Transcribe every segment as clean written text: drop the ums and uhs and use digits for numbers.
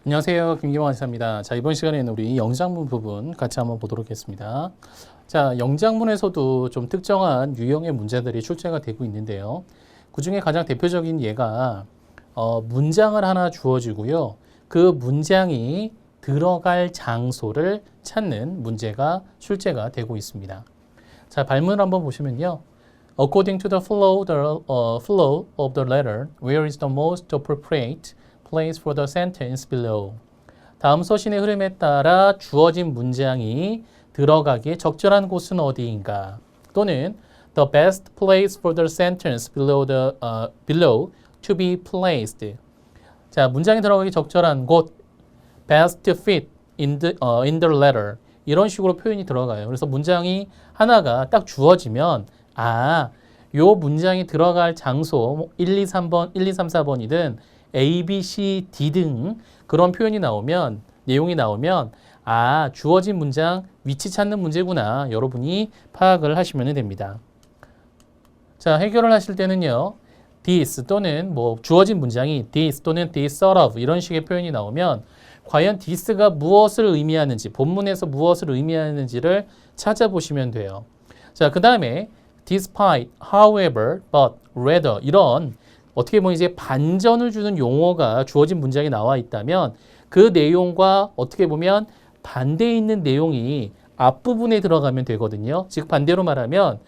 안녕하세요. 김기범 아시사입니다. 자, 이번 시간에는 우리 영장문 부분 같이 한번 보도록 하겠습니다. 자, 영장문에서도 좀 특정한 유형의 문제들이 출제가 되고 있는데요. 그 중에 가장 대표적인 예가 문장을 하나 주어지고요. 그 문장이 들어갈 장소를 찾는 문제가 출제가 되고 있습니다. 자, 발문을 한번 보시면요. According to the flow of the letter, where is the most appropriate place for the sentence below? 다음 서신의 흐름에 따라 주어진 문장이 들어가기에 적절한 곳은 어디인가? 또는 the best place for the sentence below to be placed. 자, 문장이 들어가기 적절한 곳, best fit in the letter. 이런 식으로 표현이 들어가요. 그래서 문장이 하나가 딱 주어지면 요 문장이 들어갈 장소 1, 2, 3번, 1, 2, 3, 4번이든 A, B, C, D 등 그런 표현이 나오면, 내용이 나오면 주어진 문장 위치 찾는 문제구나. 여러분이 파악을 하시면 됩니다. 자, 해결을 하실 때는요. this 또는 주어진 문장이 this 또는 this sort of 이런 식의 표현이 나오면 과연 this가 무엇을 의미하는지, 본문에서 무엇을 의미하는지를 찾아보시면 돼요. 자, 그 다음에 despite, however, but, rather 이런 어떻게 보면 이제 반전을 주는 용어가 주어진 문장에 나와 있다면 그 내용과 어떻게 보면 반대에 있는 내용이 앞부분에 들어가면 되거든요. 즉 반대로 말하면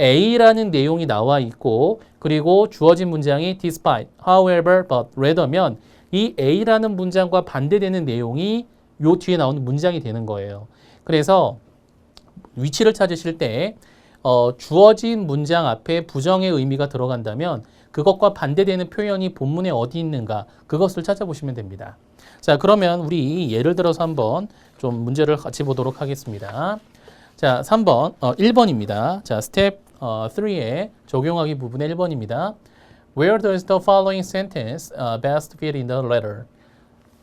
A라는 내용이 나와 있고 그리고 주어진 문장이 despite, however, but, rather면 이 A라는 문장과 반대되는 내용이 요 뒤에 나오는 문장이 되는 거예요. 그래서 위치를 찾으실 때 주어진 문장 앞에 부정의 의미가 들어간다면 그것과 반대되는 표현이 본문에 어디 있는가 그것을 찾아보시면 됩니다. 자, 그러면 우리 예를 들어서 한번 좀 문제를 같이 보도록 하겠습니다. 자, 3번, 1번입니다. 자, 스텝 3의 적용하기 부분의 1번입니다. Where does the following sentence best fit in the letter?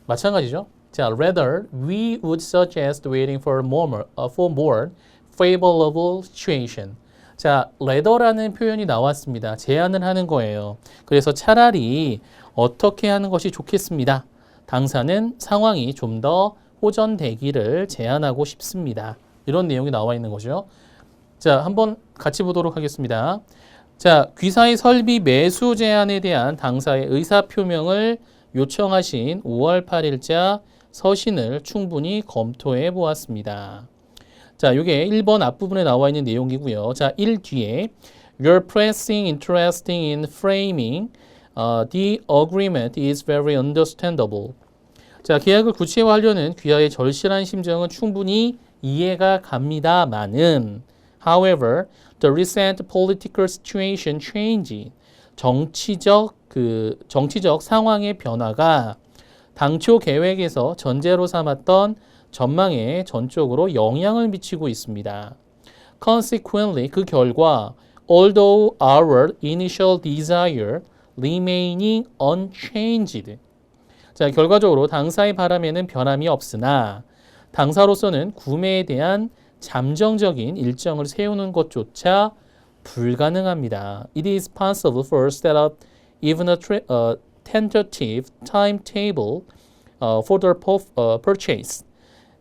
마찬가지죠. 자, rather, we would suggest waiting for more favorable situation. 자, rather라는 표현이 나왔습니다. 제안을 하는 거예요. 그래서 차라리 어떻게 하는 것이 좋겠습니다. 당사는 상황이 좀 더 호전되기를 제안하고 싶습니다. 이런 내용이 나와 있는 거죠. 자, 한번 같이 보도록 하겠습니다. 자, 귀사의 설비 매수 제안에 대한 당사의 의사표명을 요청하신 5월 8일자 서신을 충분히 검토해 보았습니다. 자, 이게 1번 앞부분에 나와 있는 내용이고요. 자, 1 뒤에 You're pressing interesting in framing the agreement is very understandable. 자, 계약을 구체화하려는 귀하의 절실한 심정은 충분히 이해가 갑니다만은 However, the recent political situation changed. 정치적 상황의 변화가 당초 계획에서 전제로 삼았던 전망에 전적으로 영향을 미치고 있습니다. Consequently, 그 결과 although our initial desire remaining unchanged. 자, 결과적으로 당사의 바람에는 변함이 없으나 당사로서는 구매에 대한 잠정적인 일정을 세우는 것조차 불가능합니다. It is possible for us to set up even a tentative timetable for the purchase.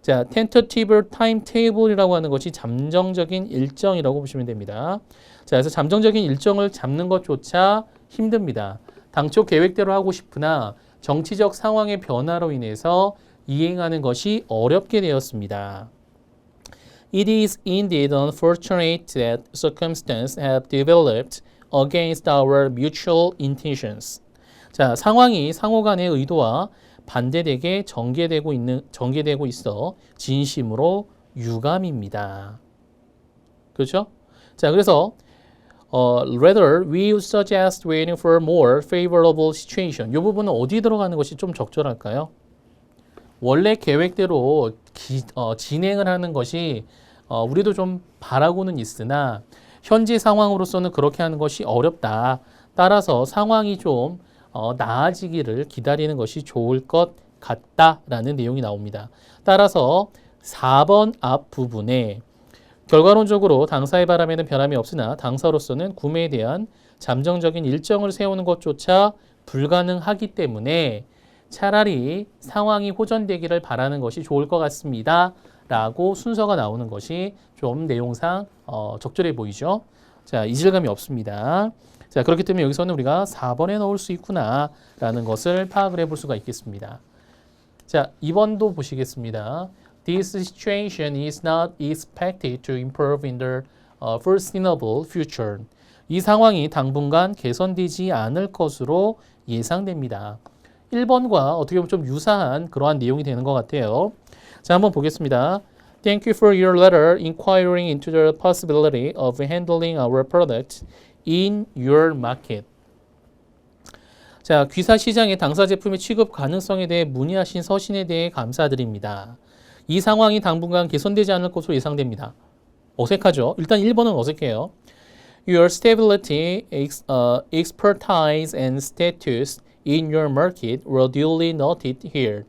자, tentative timetable이라고 하는 것이 잠정적인 일정이라고 보시면 됩니다. 자, 그래서 잠정적인 일정을 잡는 것조차 힘듭니다. 당초 계획대로 하고 싶으나 정치적 상황의 변화로 인해서 이행하는 것이 어렵게 되었습니다. It is indeed unfortunate that circumstances have developed against our mutual intentions. 자, 상황이 상호 간의 의도와 반대되게 전개되고 있어 진심으로 유감입니다. 그렇죠? 자, 그래서 rather we would suggest waiting for more favorable situation. 이 부분은 어디 들어가는 것이 좀 적절할까요? 원래 계획대로 진행을 하는 것이 우리도 좀 바라고는 있으나 현재 상황으로서는 그렇게 하는 것이 어렵다. 따라서 상황이 좀 나아지기를 기다리는 것이 좋을 것 같다라는 내용이 나옵니다. 따라서 4번 앞부분에 결과론적으로 당사의 바람에는 변함이 없으나 당사로서는 구매에 대한 잠정적인 일정을 세우는 것조차 불가능하기 때문에 차라리 상황이 호전되기를 바라는 것이 좋을 것 같습니다. 라고 순서가 나오는 것이 좀 내용상 적절해 보이죠. 자, 이질감이 없습니다. 자, 그렇기 때문에 여기서는 우리가 4번에 넣을 수 있구나 라는 것을 파악을 해볼 수가 있겠습니다. 자, 2번도 보시겠습니다. This situation is not expected to improve in the foreseeable future. 이 상황이 당분간 개선되지 않을 것으로 예상됩니다. 1번과 어떻게 보면 좀 유사한 그러한 내용이 되는 것 같아요. 자, 한번 보겠습니다. Thank you for your letter inquiring into the possibility of handling our product in your market. 자, 귀사 시장의 당사 제품의 취급 가능성에 대해 문의하신 서신에 대해 감사드립니다. 이 상황이 당분간 개선되지 않을 것으로 예상됩니다. 어색하죠? 일단 1번은 어색해요. Your stability, expertise and status in your market were duly noted here.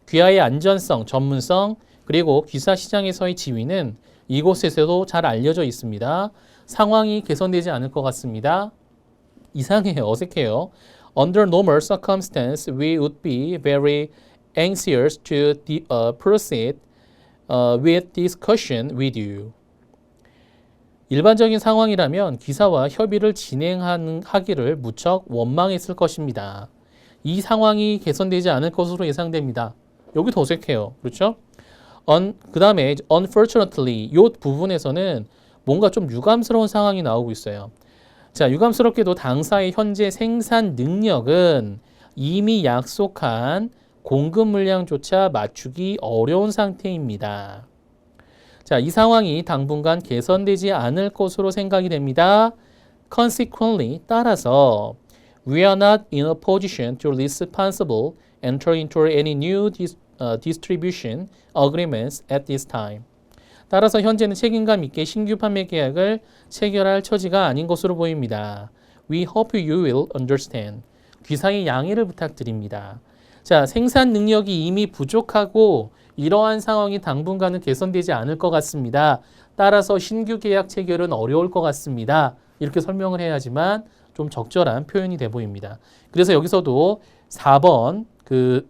귀하의 안전성, 전문성, 그리고 귀사 시장에서의 지위는 이곳에서도 잘 알려져 있습니다. 상황이 개선되지 않을 것 같습니다. 이상해요. 어색해요. Under normal circumstances, we would be very anxious to proceed with discussion with you. 일반적인 상황이라면 기사와 협의를 진행하기를 무척 원망했을 것입니다. 이 상황이 개선되지 않을 것으로 예상됩니다. 여기 더 어색해요. 그렇죠? 그 다음에 unfortunately 이 부분에서는 뭔가 좀 유감스러운 상황이 나오고 있어요. 자, 유감스럽게도 당사의 현재 생산 능력은 이미 약속한 공급 물량조차 맞추기 어려운 상태입니다. 자, 이 상황이 당분간 개선되지 않을 것으로 생각이 됩니다. Consequently, 따라서 we are not in a position to responsibly enter into any new distribution agreements at this time. 따라서 현재는 책임감 있게 신규 판매 계약을 체결할 처지가 아닌 것으로 보입니다. We hope you will understand. 귀사의 양해를 부탁드립니다. 자, 생산 능력이 이미 부족하고 이러한 상황이 당분간은 개선되지 않을 것 같습니다. 따라서 신규 계약 체결은 어려울 것 같습니다. 이렇게 설명을 해야지만 좀 적절한 표현이 돼 보입니다. 그래서 여기서도 4번 그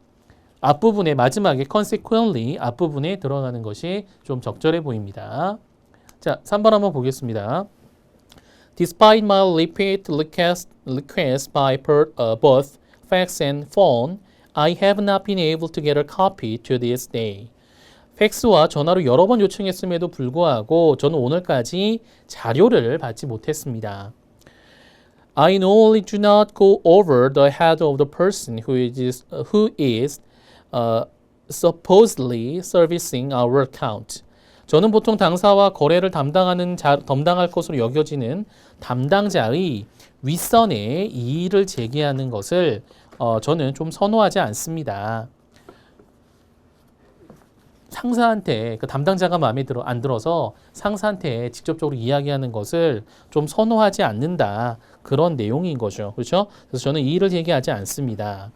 앞부분에 마지막에 consequently 앞부분에 들어가는 것이 좀 적절해 보입니다. 자, 3번 한번 보겠습니다. Despite my repeated requests by both fax and phone, I have not been able to get a copy to this day. 팩스와 전화로 여러 번 요청했음에도 불구하고 저는 오늘까지 자료를 받지 못했습니다. I normally do not go over the head of the person who is supposedly servicing our account. 저는 보통 당사와 거래를 담당할 것으로 여겨지는 담당자의 윗선에 이의를 제기하는 것을 저는 좀 선호하지 않습니다. 상사한테 그 담당자가 마음에 안 들어서 상사한테 직접적으로 이야기하는 것을 좀 선호하지 않는다. 그런 내용인 거죠. 그렇죠? 그래서 저는 이의를 제기하지 않습니다.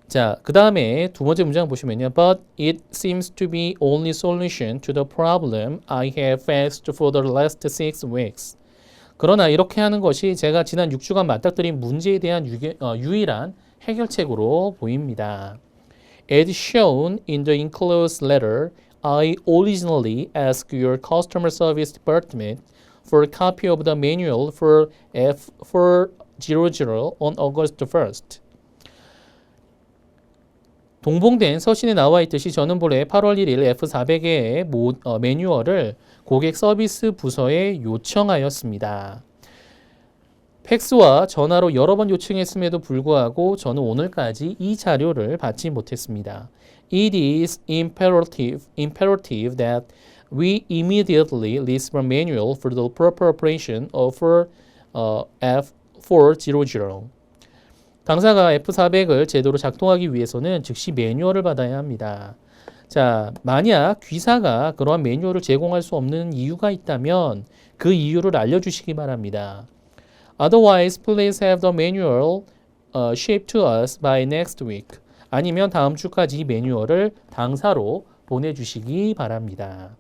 자, 그 다음에 두 번째 문장 보시면요. But it seems to be only solution to the problem I have faced for the last 6 weeks. 그러나 이렇게 하는 것이 제가 지난 6주간 맞닥뜨린 문제에 대한 유일한 해결책으로 보입니다. As shown in the enclosed letter, I originally asked your customer service department for a copy of the manual for F400 on August 1st. 동봉된 서신에 나와 있듯이 저는 본래 8월 1일 F400의 매뉴얼을 고객 서비스 부서에 요청하였습니다. 팩스와 전화로 여러 번 요청했음에도 불구하고 저는 오늘까지 이 자료를 받지 못했습니다. It is imperative that we immediately list the manual for the proper operation of F400. 당사가 F400을 제대로 작동하기 위해서는 즉시 매뉴얼을 받아야 합니다. 자, 만약 귀사가 그러한 매뉴얼을 제공할 수 없는 이유가 있다면 그 이유를 알려주시기 바랍니다. Otherwise, please have the manual shipped to us by next week. 아니면 다음 주까지 매뉴얼을 당사로 보내주시기 바랍니다.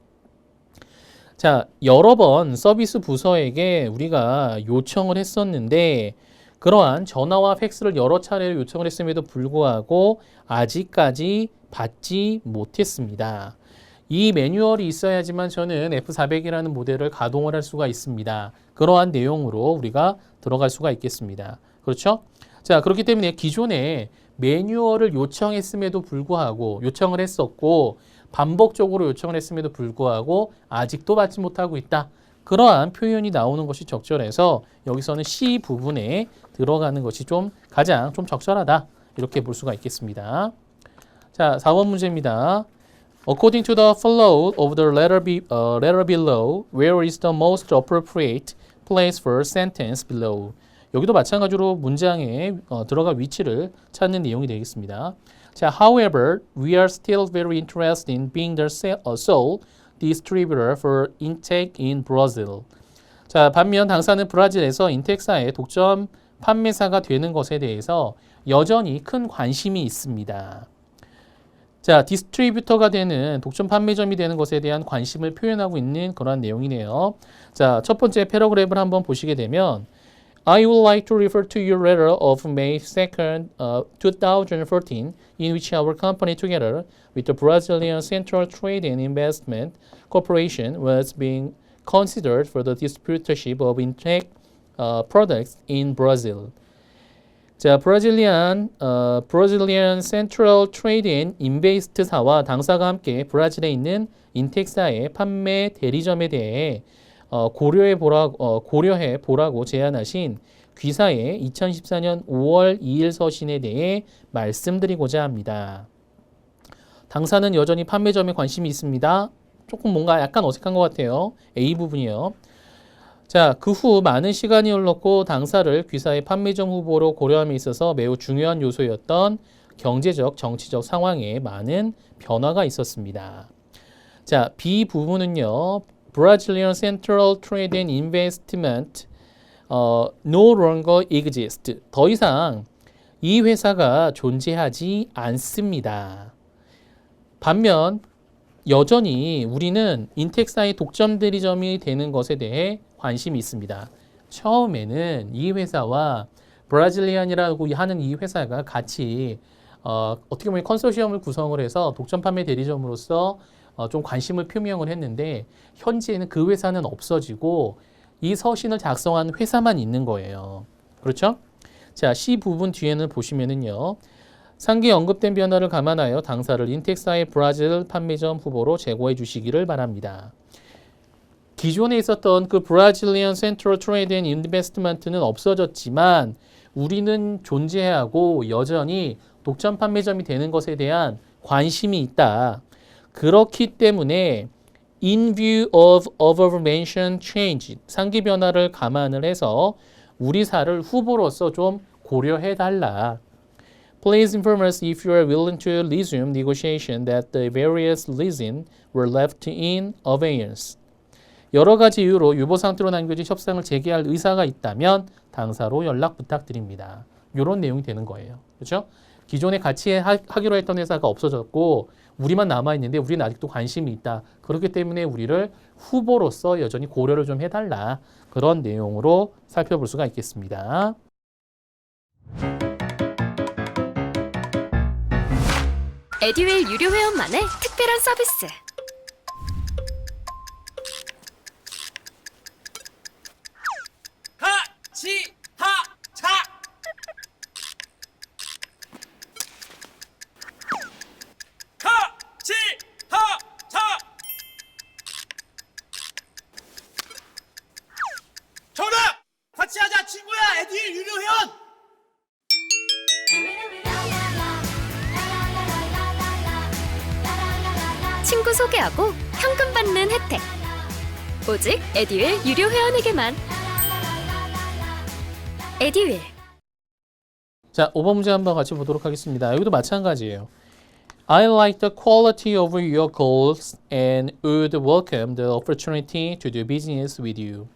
자, 여러 번 서비스 부서에게 우리가 요청을 했었는데 그러한 전화와 팩스를 여러 차례로 요청을 했음에도 불구하고 아직까지 받지 못했습니다. 이 매뉴얼이 있어야지만 저는 F400이라는 모델을 가동을 할 수가 있습니다. 그러한 내용으로 우리가 들어갈 수가 있겠습니다. 그렇죠? 자, 그렇기 때문에 기존에 매뉴얼을 요청했음에도 불구하고 요청을 했었고 반복적으로 요청을 했음에도 불구하고 아직도 받지 못하고 있다. 그러한 표현이 나오는 것이 적절해서 여기서는 C 부분에 들어가는 것이 가장 적절하다. 이렇게 볼 수가 있겠습니다. 자, 4번 문제입니다. According to the flow of the letter below, where is the most appropriate place for sentence below? 여기도 마찬가지로 문장에 들어갈 위치를 찾는 내용이 되겠습니다. 자, however, we are still very interested in being the sole distributor for Intech in Brazil. 자, 반면 당사는 브라질에서 인텍사의 독점 판매사가 되는 것에 대해서 여전히 큰 관심이 있습니다. 자, 디스트리뷰터가 되는 독점 판매점이 되는 것에 대한 관심을 표현하고 있는 그런 내용이네요. 자, 첫 번째 패러그래프를 한번 보시게 되면 I would like to refer to your letter of May 2nd, 2014, in which our company, together with the Brazilian Central Trade and Investment Corporation, was being considered for the distributorship of Intech products in Brazil. 자, 브라질리안 센트럴 트레이드 앤 인베스트사와 당사가 함께 브라질에 있는 인텍사의 판매 대리점에 대해 고려해 보라고 제안하신 귀사의 2014년 5월 2일 서신에 대해 말씀드리고자 합니다. 당사는 여전히 판매점에 관심이 있습니다. 조금 뭔가 약간 어색한 것 같아요. A 부분이요. 자, 그 후 많은 시간이 흘렀고 당사를 귀사의 판매점 후보로 고려함에 있어서 매우 중요한 요소였던 경제적, 정치적 상황에 많은 변화가 있었습니다. 자, B 부분은요. Brazilian Central Trade and Investment no longer exist. 더 이상 이 회사가 존재하지 않습니다. 반면 여전히 우리는 인텍사의 독점 대리점이 되는 것에 대해 관심이 있습니다. 처음에는 이 회사와 브라질리안이라고 하는 이 회사가 같이 어떻게 보면 컨소시엄을 구성을 해서 독점 판매 대리점으로서 좀 관심을 표명을 했는데 현재는 그 회사는 없어지고 이 서신을 작성한 회사만 있는 거예요. 그렇죠? 자, C 부분 뒤에는 보시면은요. 상기 언급된 변화를 감안하여 당사를 인텍사의 브라질 판매점 후보로 제고해 주시기를 바랍니다. 기존에 있었던 그 브라질리안 센트럴 트레이드 앤 인베스트먼트는 없어졌지만 우리는 존재하고 여전히 독점 판매점이 되는 것에 대한 관심이 있다. 그렇기 때문에 in view of above-mentioned change, 상기 변화를 감안을 해서 우리 사를 후보로서 좀 고려해달라. Please inform us if you are willing to resume negotiation that the various leasing were left in abeyance. 여러 가지 이유로 유보 상태로 남겨진 협상을 재개할 의사가 있다면 당사로 연락 부탁드립니다. 이런 내용이 되는 거예요. 그렇죠? 기존에 같이 하기로 했던 회사가 없어졌고 우리만 남아있는데 우리는 아직도 관심이 있다. 그렇기 때문에 우리를 후보로서 여전히 고려를 좀 해달라. 그런 내용으로 살펴볼 수가 있겠습니다. 에듀윌 유료 회원만의 특별한 서비스. 하치하차 하치하차 정답! 같이 하자 친구야 에듀윌 유료 회원! 친구 소개하고 현금 받는 혜택. 오직 에듀윌 유료 회원에게만. 에듀윌. 자, 5번 문제 한번 같이 보도록 하겠습니다. 여기도 마찬가지예요. I like the quality of your goals and would welcome the opportunity to do business with you.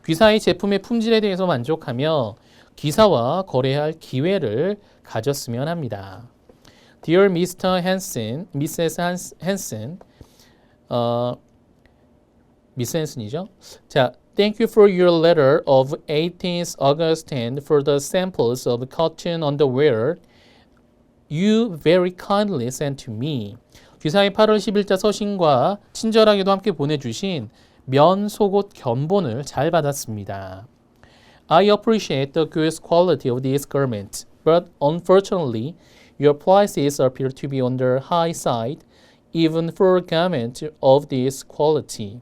귀사의 제품의 품질에 대해서 만족하며 기사와 거래할 기회를 가졌으면 합니다. Dear Mr. Hansen, Mrs. Hansen, 미스 헨슨이죠. 자, Thank you for your letter of 18th August and for the samples of cotton underwear you very kindly sent to me. 귀사의 8월 10일자 서신과 친절하게도 함께 보내주신 면 속옷 견본을 잘 받았습니다. I appreciate the good quality of these garments, but unfortunately, your prices appear to be on the high side, even for garments of this quality.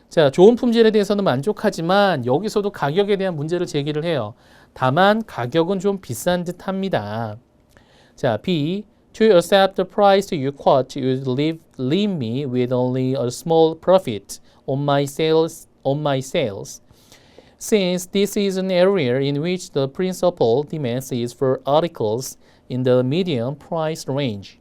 자, 좋은 품질에 대해서는 만족하지만 여기서도 가격에 대한 문제를 제기를 해요. 다만 가격은 좀 비싼 듯 합니다. 자, B. To accept the price you quote, you leave me with only a small profit on my sales. Since this is an area in which the principal demand is for articles in the medium price range.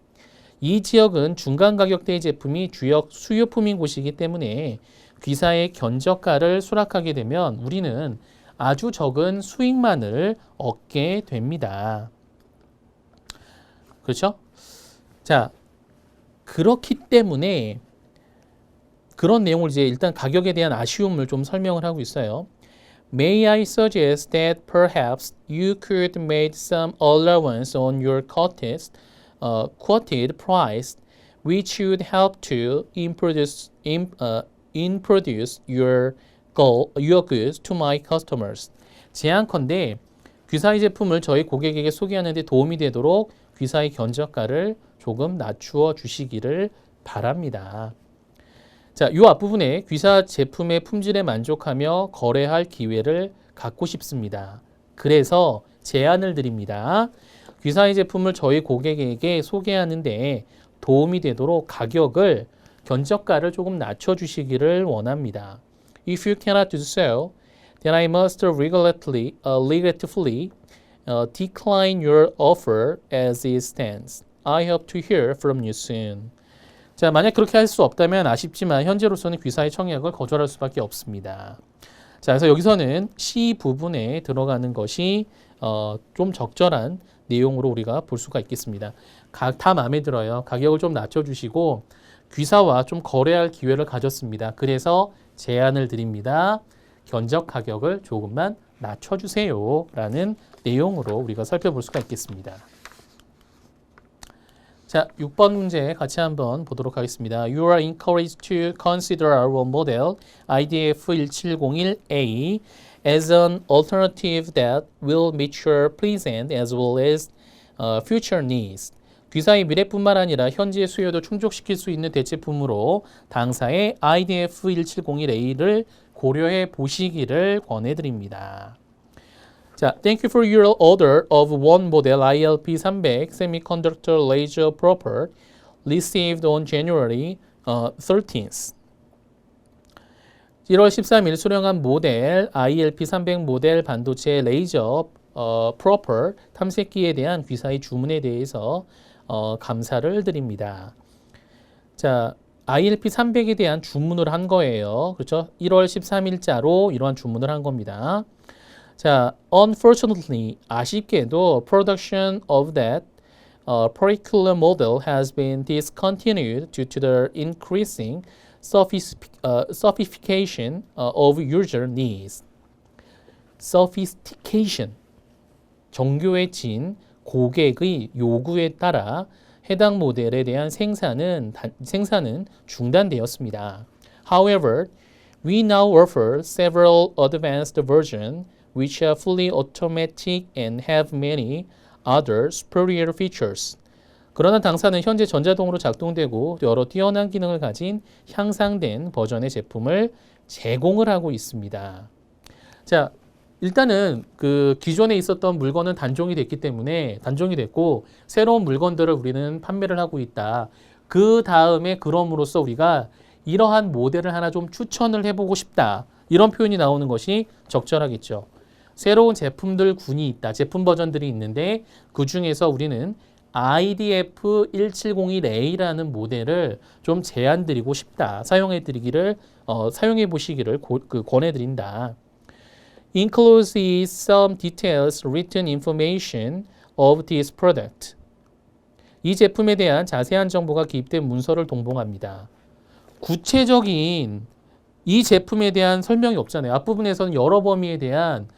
이 지역은 중간 가격대의 제품이 주역 수요품인 곳이기 때문에 귀사의 견적가를 수락하게 되면 우리는 아주 적은 수익만을 얻게 됩니다. 그렇죠? 자, 그렇기 때문에 그런 내용을 이제 일단 가격에 대한 아쉬움을 좀 설명을 하고 있어요. May I suggest that perhaps you could make some allowance on your quoted price, which would help to introduce your goods to my customers. 제안컨대 귀사의 제품을 저희 고객에게 소개하는 데 도움이 되도록 귀사의 견적가를 조금 낮추어 주시기를 바랍니다. 자, 이 앞부분에 귀사 제품의 품질에 만족하며 거래할 기회를 갖고 싶습니다. 그래서 제안을 드립니다. 귀사의 제품을 저희 고객에게 소개하는데 도움이 되도록 가격을 견적가를 조금 낮춰주시기를 원합니다. If you cannot do so, then I must regretfully decline your offer as it stands. I hope to hear from you soon. 자, 만약 그렇게 할 수 없다면 아쉽지만 현재로서는 귀사의 청약을 거절할 수밖에 없습니다. 자, 그래서 여기서는 C 부분에 들어가는 것이 좀 적절한 내용으로 우리가 볼 수가 있겠습니다. 다 마음에 들어요. 가격을 좀 낮춰주시고 귀사와 좀 거래할 기회를 가졌습니다. 그래서 제안을 드립니다. 견적 가격을 조금만 낮춰주세요. 라는 내용으로 우리가 살펴볼 수가 있겠습니다. 자, 6번 문제 같이 한번 보도록 하겠습니다. You are encouraged to consider our model IDF1701A as an alternative that will meet your present as well as future needs. 귀사의 미래뿐만 아니라 현재의 수요도 충족시킬 수 있는 대체품으로 당사의 IDF1701A를 고려해 보시기를 권해드립니다. 자, thank you for your order of one model ILP300 semiconductor laser proper received on January 13th. 1월 13일 수령한 모델 ILP300 모델 반도체 레이저 proper 탐색기에 대한 귀사의 주문에 대해서 감사를 드립니다. 자, ILP300에 대한 주문을 한 거예요. 그렇죠? 1월 13일자로 이러한 주문을 한 겁니다. 자, unfortunately, 아쉽게도 production of that particular model has been discontinued due to the increasing sophistication of user needs. sophistication, 정교해진 고객의 요구에 따라 해당 모델에 대한 생산은 중단되었습니다. However, we now offer several advanced versions which are fully automatic and have many other superior features. 그러나 당사는 현재 전자동으로 작동되고 여러 뛰어난 기능을 가진 향상된 버전의 제품을 제공을 하고 있습니다. 자, 일단은 그 기존에 있었던 물건은 단종이 됐고 새로운 물건들을 우리는 판매를 하고 있다. 그 다음에 그럼으로써 우리가 이러한 모델을 하나 좀 추천을 해보고 싶다. 이런 표현이 나오는 것이 적절하겠죠. 새로운 제품군이 있다. 제품 버전들이 있는데 그 중에서 우리는 IDF1701A라는 모델을 좀 제안드리고 싶다. 사용해 보시기를 권해드린다. Includes some details written information of this product. 이 제품에 대한 자세한 정보가 기입된 문서를 동봉합니다. 구체적인 이 제품에 대한 설명이 없잖아요. 앞부분에서는 여러 범위에 대한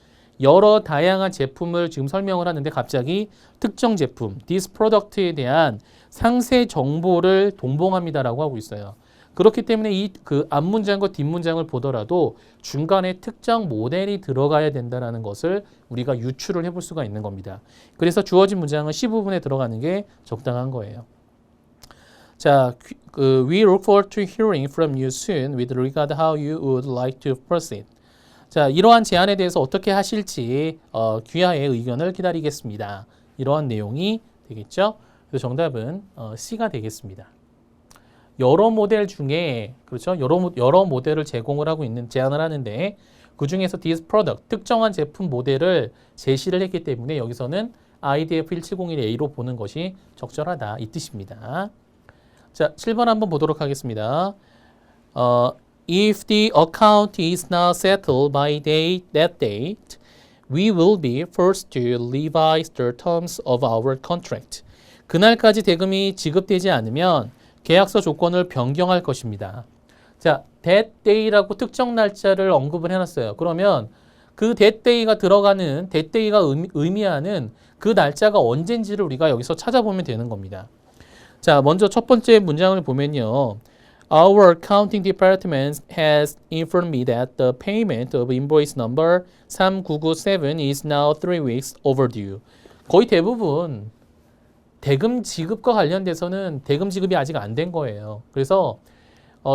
여러 다양한 제품을 지금 설명을 하는데 갑자기 특정 제품, this product에 대한 상세 정보를 동봉합니다라고 하고 있어요. 그렇기 때문에 이 그 앞문장과 뒷문장을 보더라도 중간에 특정 모델이 들어가야 된다는 것을 우리가 유추를 해볼 수가 있는 겁니다. 그래서 주어진 문장은 C 부분에 들어가는 게 적당한 거예요. 자, we look forward to hearing from you soon with regard how you would like to proceed. 자, 이러한 제안에 대해서 어떻게 하실지 귀하의 의견을 기다리겠습니다. 이러한 내용이 되겠죠. 그래서 정답은 C가 되겠습니다. 여러 모델 중에 그렇죠. 여러 모델을 제공을 하고 있는 제안을 하는데 그 중에서 this product 특정한 제품 모델을 제시를 했기 때문에 여기서는 IDF 1701A로 보는 것이 적절하다 이 뜻입니다. 자, 7번 한번 보도록 하겠습니다. If the account is not settled by that date, we will be forced to revise the terms of our contract. 그날까지 대금이 지급되지 않으면 계약서 조건을 변경할 것입니다. 자, that day라고 특정 날짜를 언급을 해놨어요. 그러면 그 that day가 들어가는 that day가 의미하는 그 날짜가 언젠지를 우리가 여기서 찾아보면 되는 겁니다. 자, 먼저 첫 번째 문장을 보면요. Our accounting department has informed me that the payment of invoice number 3997 is now 3 weeks overdue. 거의 대부분 대금 지급과 관련돼서는 대금 지급이 아직 안 된 거예요. 그래서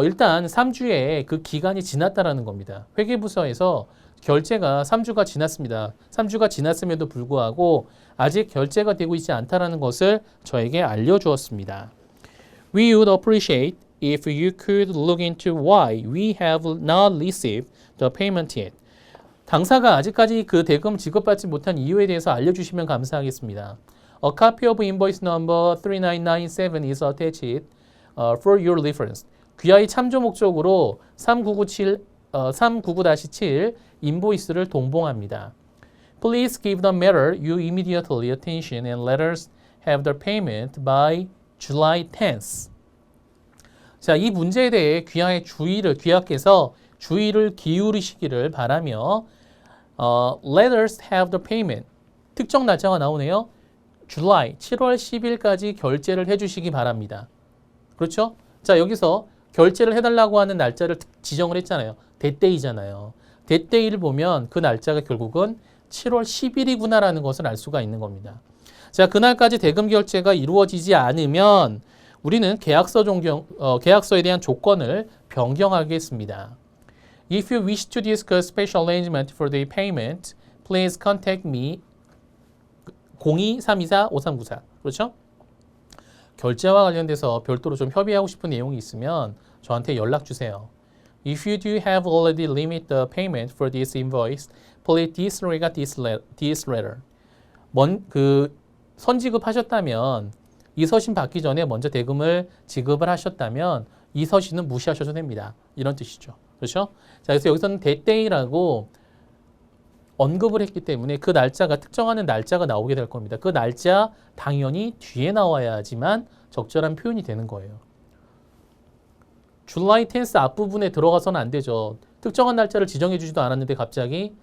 일단 3주에 그 기간이 지났다라는 겁니다. 회계부서에서 결제가 3주가 지났습니다. 3주가 지났음에도 불구하고 아직 결제가 되고 있지 않다라는 것을 저에게 알려주었습니다. We would appreciate if you could look into why we have not received the payment yet. 당사가 아직까지 그 대금 지급받지 못한 이유에 대해서 알려주시면 감사하겠습니다. A copy of invoice number 3997 is attached for your reference. 귀하의 참조 목적으로 399-7 인보이스를 동봉합니다. Please give the matter you immediately attention and let us have the payment by July 10th. 자, 이 문제에 대해 귀하께서 주의를 기울이시기를 바라며 let us have the payment. 특정 날짜가 나오네요. July 7월 10일까지 결제를 해주시기 바랍니다. 그렇죠? 자, 여기서 결제를 해달라고 하는 날짜를 지정을 했잖아요. that day잖아요. that day를 보면 그 날짜가 결국은 7월 10일이구나라는 것을 알 수가 있는 겁니다. 자, 그날까지 대금 결제가 이루어지지 않으면 우리는 계약서에 대한 조건을 변경하겠습니다. If you wish to discuss special arrangement for the payment, please contact me 02-324-5394. 그렇죠? 결제와 관련돼서 별도로 좀 협의하고 싶은 내용이 있으면 저한테 연락 주세요. If you do have already limited the payment for this invoice, please disregard this letter. 선지급하셨다면 이 서신 받기 전에 먼저 대금을 지급을 하셨다면 이 서신은 무시하셔도 됩니다. 이런 뜻이죠. 그렇죠? 자, 그래서 여기서는 that day라고 언급을 했기 때문에 그 날짜가 특정하는 날짜가 나오게 될 겁니다. 그 날짜 당연히 뒤에 나와야지만 적절한 표현이 되는 거예요. July 10th 앞부분에 들어가서는 안 되죠. 특정한 날짜를 지정해 주지도 않았는데 갑자기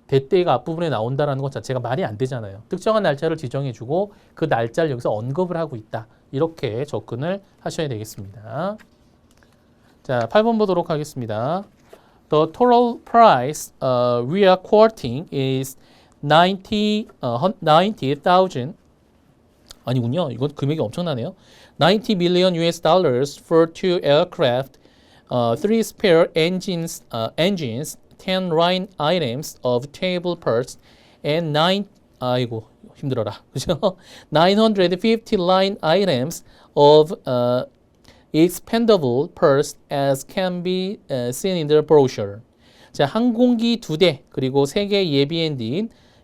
that day가 앞부분에 나온다는 것 자체가 말이 안 되잖아요. 특정한 날짜를 지정해 주고 그 날짜를 여기서 언급을 하고 있다. 이렇게 접근을 하셔야 되겠습니다. 자, 8번 보도록 하겠습니다. The total price we are quoting is 90,000 아니군요. 이건 금액이 엄청나네요. 90 million US dollars for 2 aircraft, 3 spare engines, 10 line items of table parts, and 950 line items of expendable parts as can be seen in the brochure. 자, 항공기 2대 그리고 3개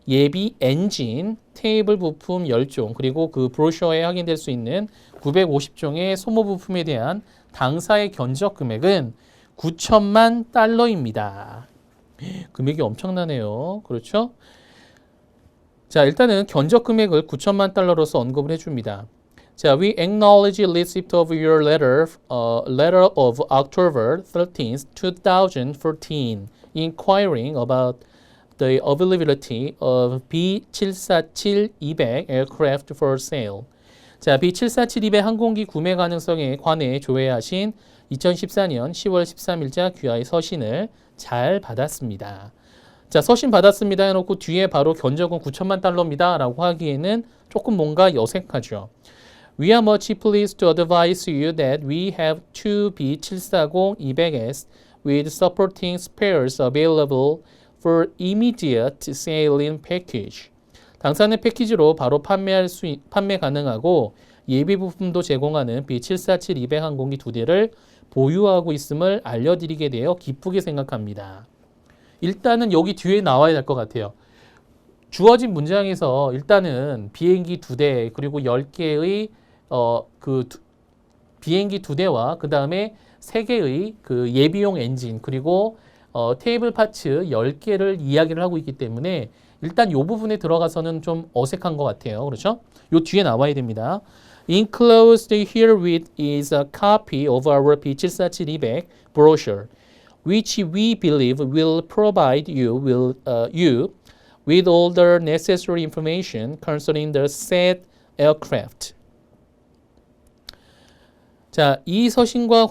예비 엔진, 테이블 부품 10종 그리고 그 브로셔에 확인될 수 있는 950종의 소모 부품에 대한 당사의 견적 금액은 9천만 달러입니다. 금액이 엄청나네요. 그렇죠? 자, 일단은 견적 금액을 9천만 달러로서 언급을 해줍니다. 자, we acknowledge receipt of your letter of October 13th, 2014, inquiring about the availability of B747-200 aircraft for sale. 자, B747-200 항공기 구매 가능성에 관해 조회하신 2014년 10월 13일자 귀하의 서신을 잘 받았습니다. 자, 서신 받았습니다 해놓고 뒤에 바로 견적은 9천만 달러입니다 라고 하기에는 조금 뭔가 어색하죠. We are much pleased to advise you that we have two B740-200s with supporting spares available for immediate sailing package. 당사는 패키지로 바로 판매 가능하고 예비 부품도 제공하는 B747-200 항공기 2대를 보유하고 있음을 알려드리게 되어 기쁘게 생각합니다. 일단은 여기 뒤에 나와야 될 것 같아요. 주어진 문장에서 일단은 비행기 2대 그리고 10개의 비행기 2대와 그 다음에 3개의 그 예비용 엔진 그리고 테이블 파츠 10개를 이야기를 하고 있기 때문에 일단 이 부분에 들어가서는 좀 어색한 것 같아요. 그렇죠? 요 뒤에 나와야 됩니다. Enclosed herewith is a copy of our B747-200 brochure, which we believe will provide you with all the necessary information concerning the said aircraft. 자, 이 서신과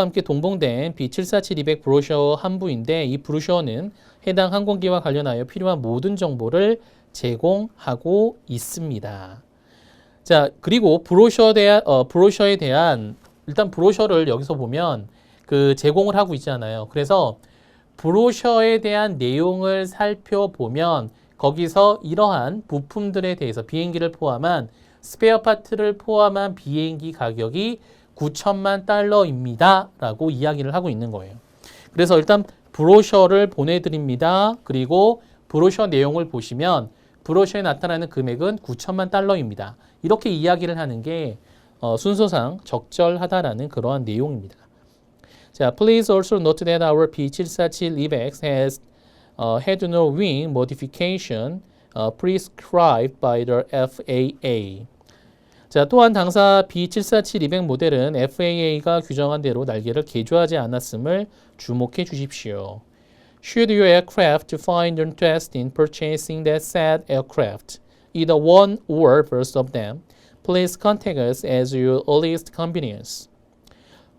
함께 동봉된 B747-200 브로셔 한 부인데 이 브로셔는 해당 항공기와 관련하여 필요한 모든 정보를 제공하고 있습니다. 자, 그리고 브로셔에 대한 일단 브로셔를 여기서 보면 그 제공을 하고 있잖아요. 그래서 브로셔에 대한 내용을 살펴보면 거기서 이러한 부품들에 대해서 비행기를 포함한 스페어 파트를 포함한 비행기 가격이 9천만 달러입니다 라고 이야기를 하고 있는 거예요. 그래서 일단 브로셔를 보내드립니다. 그리고 브로셔 내용을 보시면 브로셔에 나타나는 금액은 9천만 달러입니다. 이렇게 이야기를 하는 게 순서상 적절하다라는 그러한 내용입니다. 자, please also note that our B747-200 has had no wing modification prescribed by the FAA. 자, 또한 당사 B747-200 모델은 FAA가 규정한 대로 날개를 개조하지 않았음을 주목해 주십시오. Should your aircraft find interest in purchasing that said aircraft, either one or both of them, please contact us as your earliest convenience.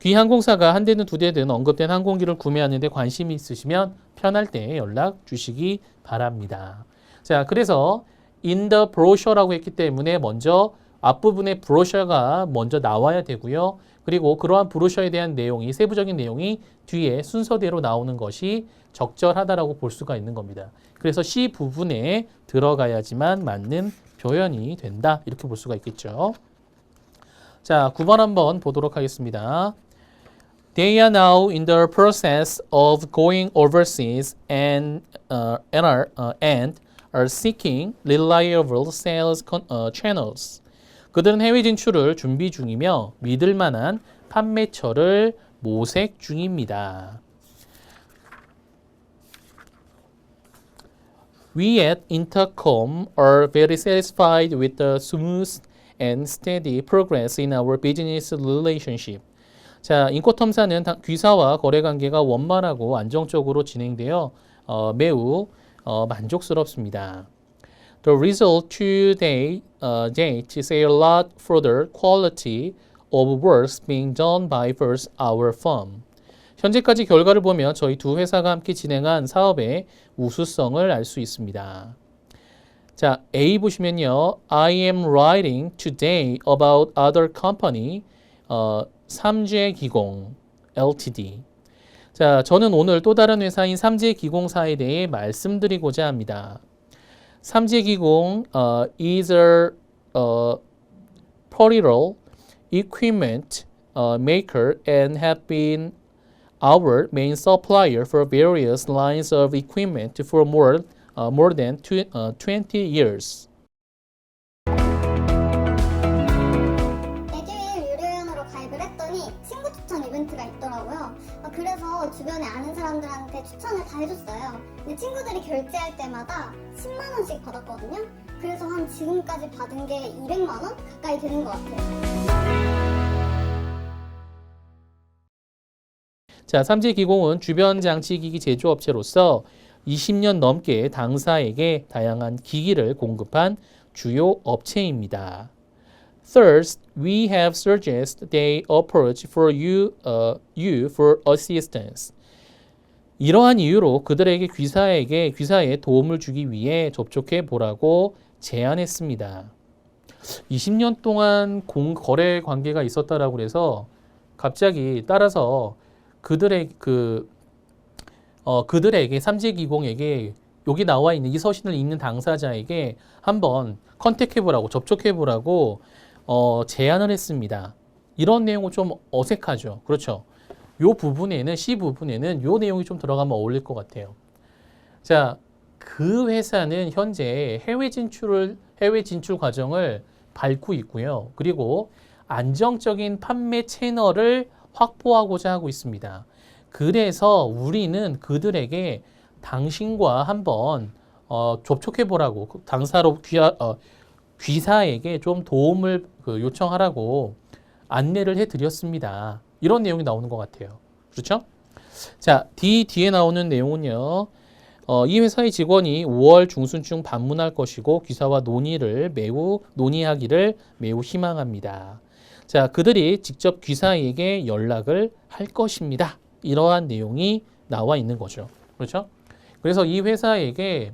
귀 항공사가 한 대든 두 대든 언급된 항공기를 구매하는 데 관심이 있으시면 편할 때 연락 주시기 바랍니다. 자, 그래서 in the brochure라고 했기 때문에 먼저 앞부분에 브로셔가 먼저 나와야 되고요. 그리고 그러한 브로셔에 대한 내용이 세부적인 내용이 뒤에 순서대로 나오는 것이 적절하다라고 볼 수가 있는 겁니다. 그래서 C 부분에 들어가야지만 맞는 표현이 된다. 이렇게 볼 수가 있겠죠. 자, 9번 한번 보도록 하겠습니다. They are now in the process of going overseas and are seeking reliable sales channels. 그들은 해외 진출을 준비 중이며 믿을 만한 판매처를 모색 중입니다. We at Intercom are very satisfied with the smooth and steady progress in our business relationship. 자, 인코텀사는 귀사와 거래 관계가 원만하고 안정적으로 진행되어 매우 만족스럽습니다. The result to date say a lot for the quality of works being done by first our firm. 현재까지 결과를 보면 저희 두 회사가 함께 진행한 사업의 우수성을 알 수 있습니다. 자, A 보시면요. I am writing today about other company, 삼재기공 Ltd. 자, 저는 오늘 또 다른 회사인 삼재기공사에 대해 말씀드리고자 합니다. 삼재기공 is a peripheral equipment maker and have been our main supplier for various lines of equipment for more than 20 years. 에듀윌 유료회원으로 가입을 했더니 친구 추천 이벤트가 있더라고요. 그래서 주변에 아는 사람들한테 추천을 다 해줬어요. 근데 친구들이 결제할 때마다 10만 원씩 받았거든요. 그래서 한 지금까지 받은 게 200만 원 가까이 되는 것 같아요. 자, 삼재기공은 주변 장치기기 제조업체로서 20년 넘게 당사에게 다양한 기기를 공급한 주요 업체입니다. Third, we have suggested they approach for you for assistance. 이러한 이유로 그들에게 귀사에 도움을 주기 위해 접촉해 보라고 제안했습니다. 20년 동안 거래 관계가 있었다라고 해서 갑자기 따라서 그들에게 삼재기공에게 여기 나와 있는 이 서신을 읽는 당사자에게 한번 컨택해 보라고 접촉해 보라고 제안을 했습니다. 이런 내용은 좀 어색하죠. 그렇죠. 요 부분에는 C 부분에는 요 내용이 좀 들어가면 어울릴 것 같아요. 자, 그 회사는 현재 해외 진출 과정을 밟고 있고요. 그리고 안정적인 판매 채널을 확보하고자 하고 있습니다. 그래서 우리는 그들에게 당신과 한번 접촉해 보라고 당사로 귀사에게 좀 도움을 요청하라고 안내를 해드렸습니다. 이런 내용이 나오는 것 같아요. 그렇죠? 자, 뒤에 나오는 내용은요. 이 회사의 직원이 5월 중순쯤 방문할 것이고 귀사와 논의하기를 매우 희망합니다. 자, 그들이 직접 귀사에게 연락을 할 것입니다. 이러한 내용이 나와 있는 거죠. 그렇죠? 그래서 이 회사에게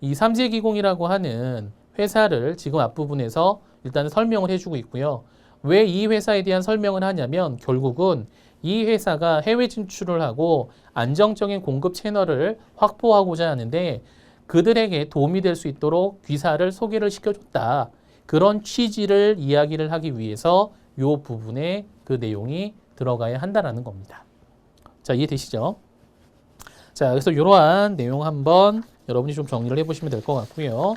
이 삼재기공이라고 하는 회사를 지금 앞부분에서 일단 설명을 해주고 있고요. 왜 이 회사에 대한 설명을 하냐면 결국은 이 회사가 해외 진출을 하고 안정적인 공급 채널을 확보하고자 하는데 그들에게 도움이 될 수 있도록 귀사를 소개를 시켜줬다. 그런 취지를 이야기를 하기 위해서 이 부분에 그 내용이 들어가야 한다라는 겁니다. 자, 이해되시죠? 자, 그래서 이러한 내용 한번 여러분이 좀 정리를 해보시면 될 것 같고요.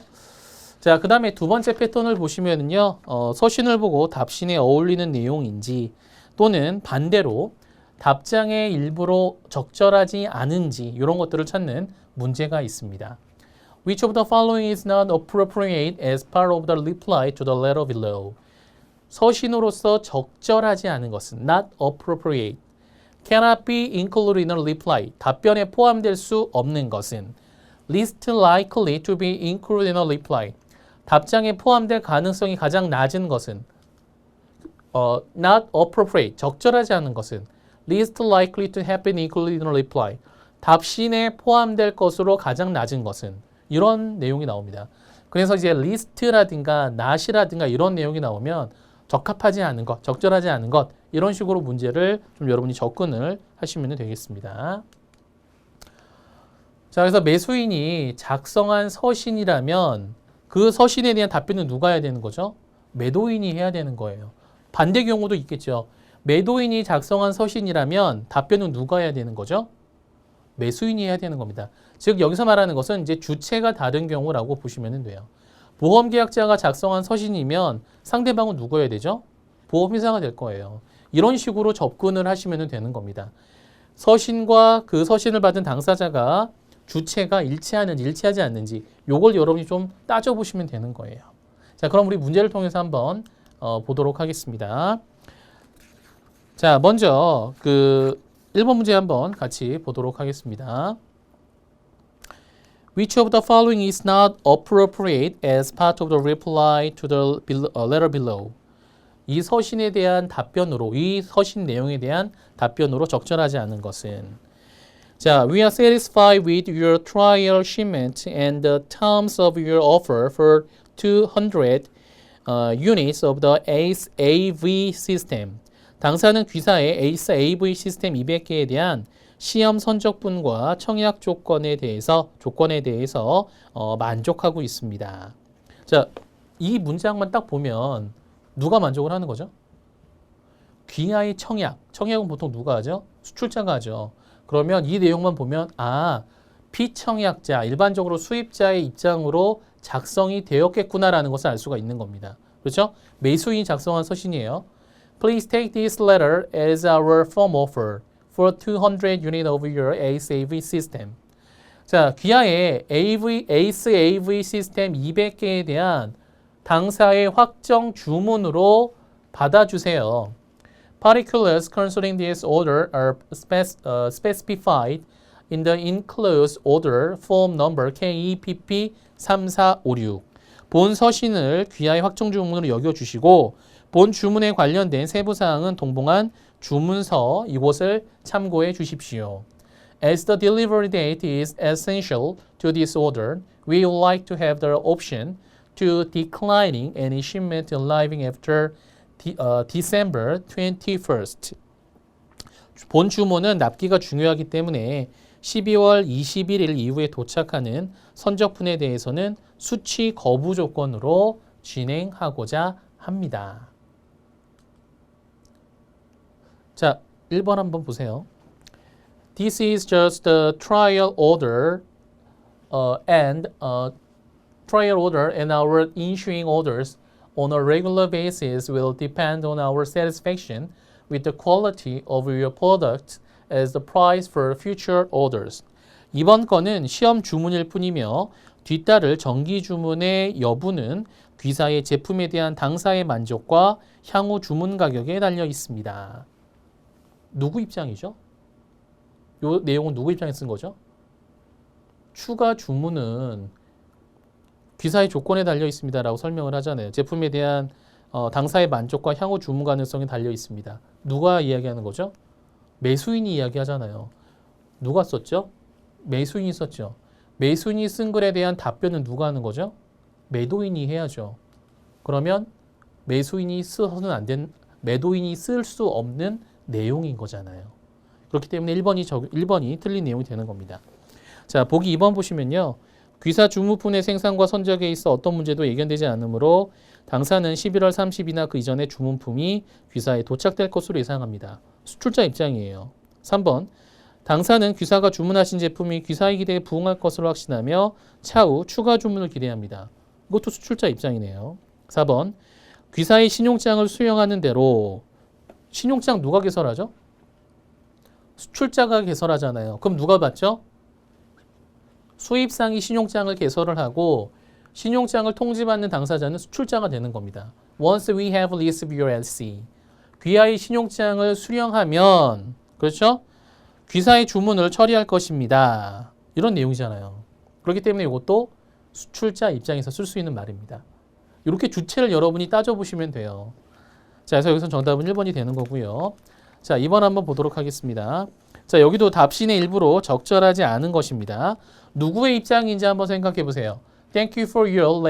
자, 그 다음에 두 번째 패턴을 보시면은요, 서신을 보고 답신에 어울리는 내용인지 또는 반대로 답장의 일부로 적절하지 않은지 이런 것들을 찾는 문제가 있습니다. Which of the following is not appropriate as part of the reply to the letter below? 서신으로서 적절하지 않은 것은 not appropriate, cannot be included in a reply, 답변에 포함될 수 없는 것은 least likely to be included in a reply, 답장에 포함될 가능성이 가장 낮은 것은 not appropriate, 적절하지 않은 것은 least likely to have been included in a reply, 답신에 포함될 것으로 가장 낮은 것은 이런 내용이 나옵니다. 그래서 이제 least라든가 not이라든가 이런 내용이 나오면 적합하지 않은 것, 적절하지 않은 것 이런 식으로 문제를 좀 여러분이 접근을 하시면 되겠습니다. 자, 그래서 매수인이 작성한 서신이라면 그 서신에 대한 답변은 누가 해야 되는 거죠? 매도인이 해야 되는 거예요. 반대 경우도 있겠죠. 매도인이 작성한 서신이라면 답변은 누가 해야 되는 거죠? 매수인이 해야 되는 겁니다. 즉 여기서 말하는 것은 이제 주체가 다른 경우라고 보시면 돼요. 보험계약자가 작성한 서신이면 상대방은 누구여야 되죠? 보험회사가 될 거예요. 이런 식으로 접근을 하시면 되는 겁니다. 서신과 그 서신을 받은 당사자가 주체가 일치하는지 일치하지 않는지 요걸 여러분이 좀 따져보시면 되는 거예요. 자, 그럼 우리 문제를 통해서 한번 보도록 하겠습니다. 자, 먼저 그 1번 문제 한번 같이 보도록 하겠습니다. Which of the following is not appropriate as part of the reply to the letter below? 이 서신에 대한 답변으로, 이 서신 내용에 대한 답변으로 적절하지 않은 것은 자, we are satisfied with your trial shipment and the terms of your offer for 200 units of the ACE AV system. 당사는 귀사의 ACE AV 시스템 200개에 대한 시험 선적분과 청약 조건에 대해서 만족하고 있습니다. 자, 이 문장만 딱 보면 누가 만족을 하는 거죠? 귀하의 청약은 보통 누가 하죠? 수출자가 하죠. 그러면 이 내용만 보면 피청약자, 일반적으로 수입자의 입장으로 작성이 되었겠구나라는 것을 알 수가 있는 겁니다. 그렇죠? 매수인이 작성한 서신이에요. Please take this letter as our firm offer for 200 units of your ACE AV system. 자, 귀하의 ACE AV 시스템 200개에 대한 당사의 확정 주문으로 받아주세요. Particulars concerning this order are specified in the enclosed order form number KEPP 3456. 본 서신을 귀하의 확정 주문으로 여겨주시고 본 주문에 관련된 세부 사항은 동봉한 주문서 이곳을 참고해 주십시오. As the delivery date is essential to this order, we would like to have the option to declining any shipment arriving after December 21st. 본 주문은 납기가 중요하기 때문에 12월 21일 이후에 도착하는 선적분에 대해서는 수취 거부 조건으로 진행하고자 합니다. 자, 1번 한번 보세요. This is just a trial order and our issuing orders on a regular basis will depend on our satisfaction with the quality of your product as the price for future orders. 이번 건은 시험 주문일 뿐이며 뒤따를 정기 주문의 여부는 귀사의 제품에 대한 당사의 만족과 향후 주문 가격에 달려 있습니다. 누구 입장이죠? 이 내용은 누구 입장에 쓴 거죠? 추가 주문은 귀사의 조건에 달려 있습니다라고 설명을 하잖아요. 제품에 대한 당사의 만족과 향후 주문 가능성이 달려 있습니다. 누가 이야기하는 거죠? 매수인이 이야기하잖아요. 누가 썼죠? 매수인이 썼죠. 매수인이 쓴 글에 대한 답변은 누가 하는 거죠? 매도인이 해야죠. 그러면 매도인이 쓸 수 없는 내용인 거잖아요. 그렇기 때문에 1번이 틀린 내용이 되는 겁니다. 자, 보기 2번 보시면요. 귀사 주무품의 생산과 선적에 있어 어떤 문제도 예견되지 않으므로 당사는 11월 30일이나 그 이전에 주문품이 귀사에 도착될 것으로 예상합니다. 수출자 입장이에요. 3번. 당사는 귀사가 주문하신 제품이 귀사의 기대에 부응할 것으로 확신하며 차후 추가 주문을 기대합니다. 이것도 수출자 입장이네요. 4번. 귀사의 신용장을 수령하는 대로 신용장 누가 개설하죠? 수출자가 개설하잖아요. 그럼 누가 받죠? 수입상이 신용장을 개설을 하고 신용장을 통지받는 당사자는 수출자가 되는 겁니다. Once we have received your LC. 귀하의 신용장을 수령하면 그렇죠? 귀사의 주문을 처리할 것입니다. 이런 내용이잖아요. 그렇기 때문에 이것도 수출자 입장에서 쓸 수 있는 말입니다. 이렇게 주체를 여러분이 따져보시면 돼요. 자, 그래서 여기서 정답은 1번이 되는 거고요. 자, 2번 한번 보도록 하겠습니다. 자, 여기도 답신의 일부로 적절하지 않은 것입니다. 누구의 입장인지 한번 생각해 보세요. Thank you for your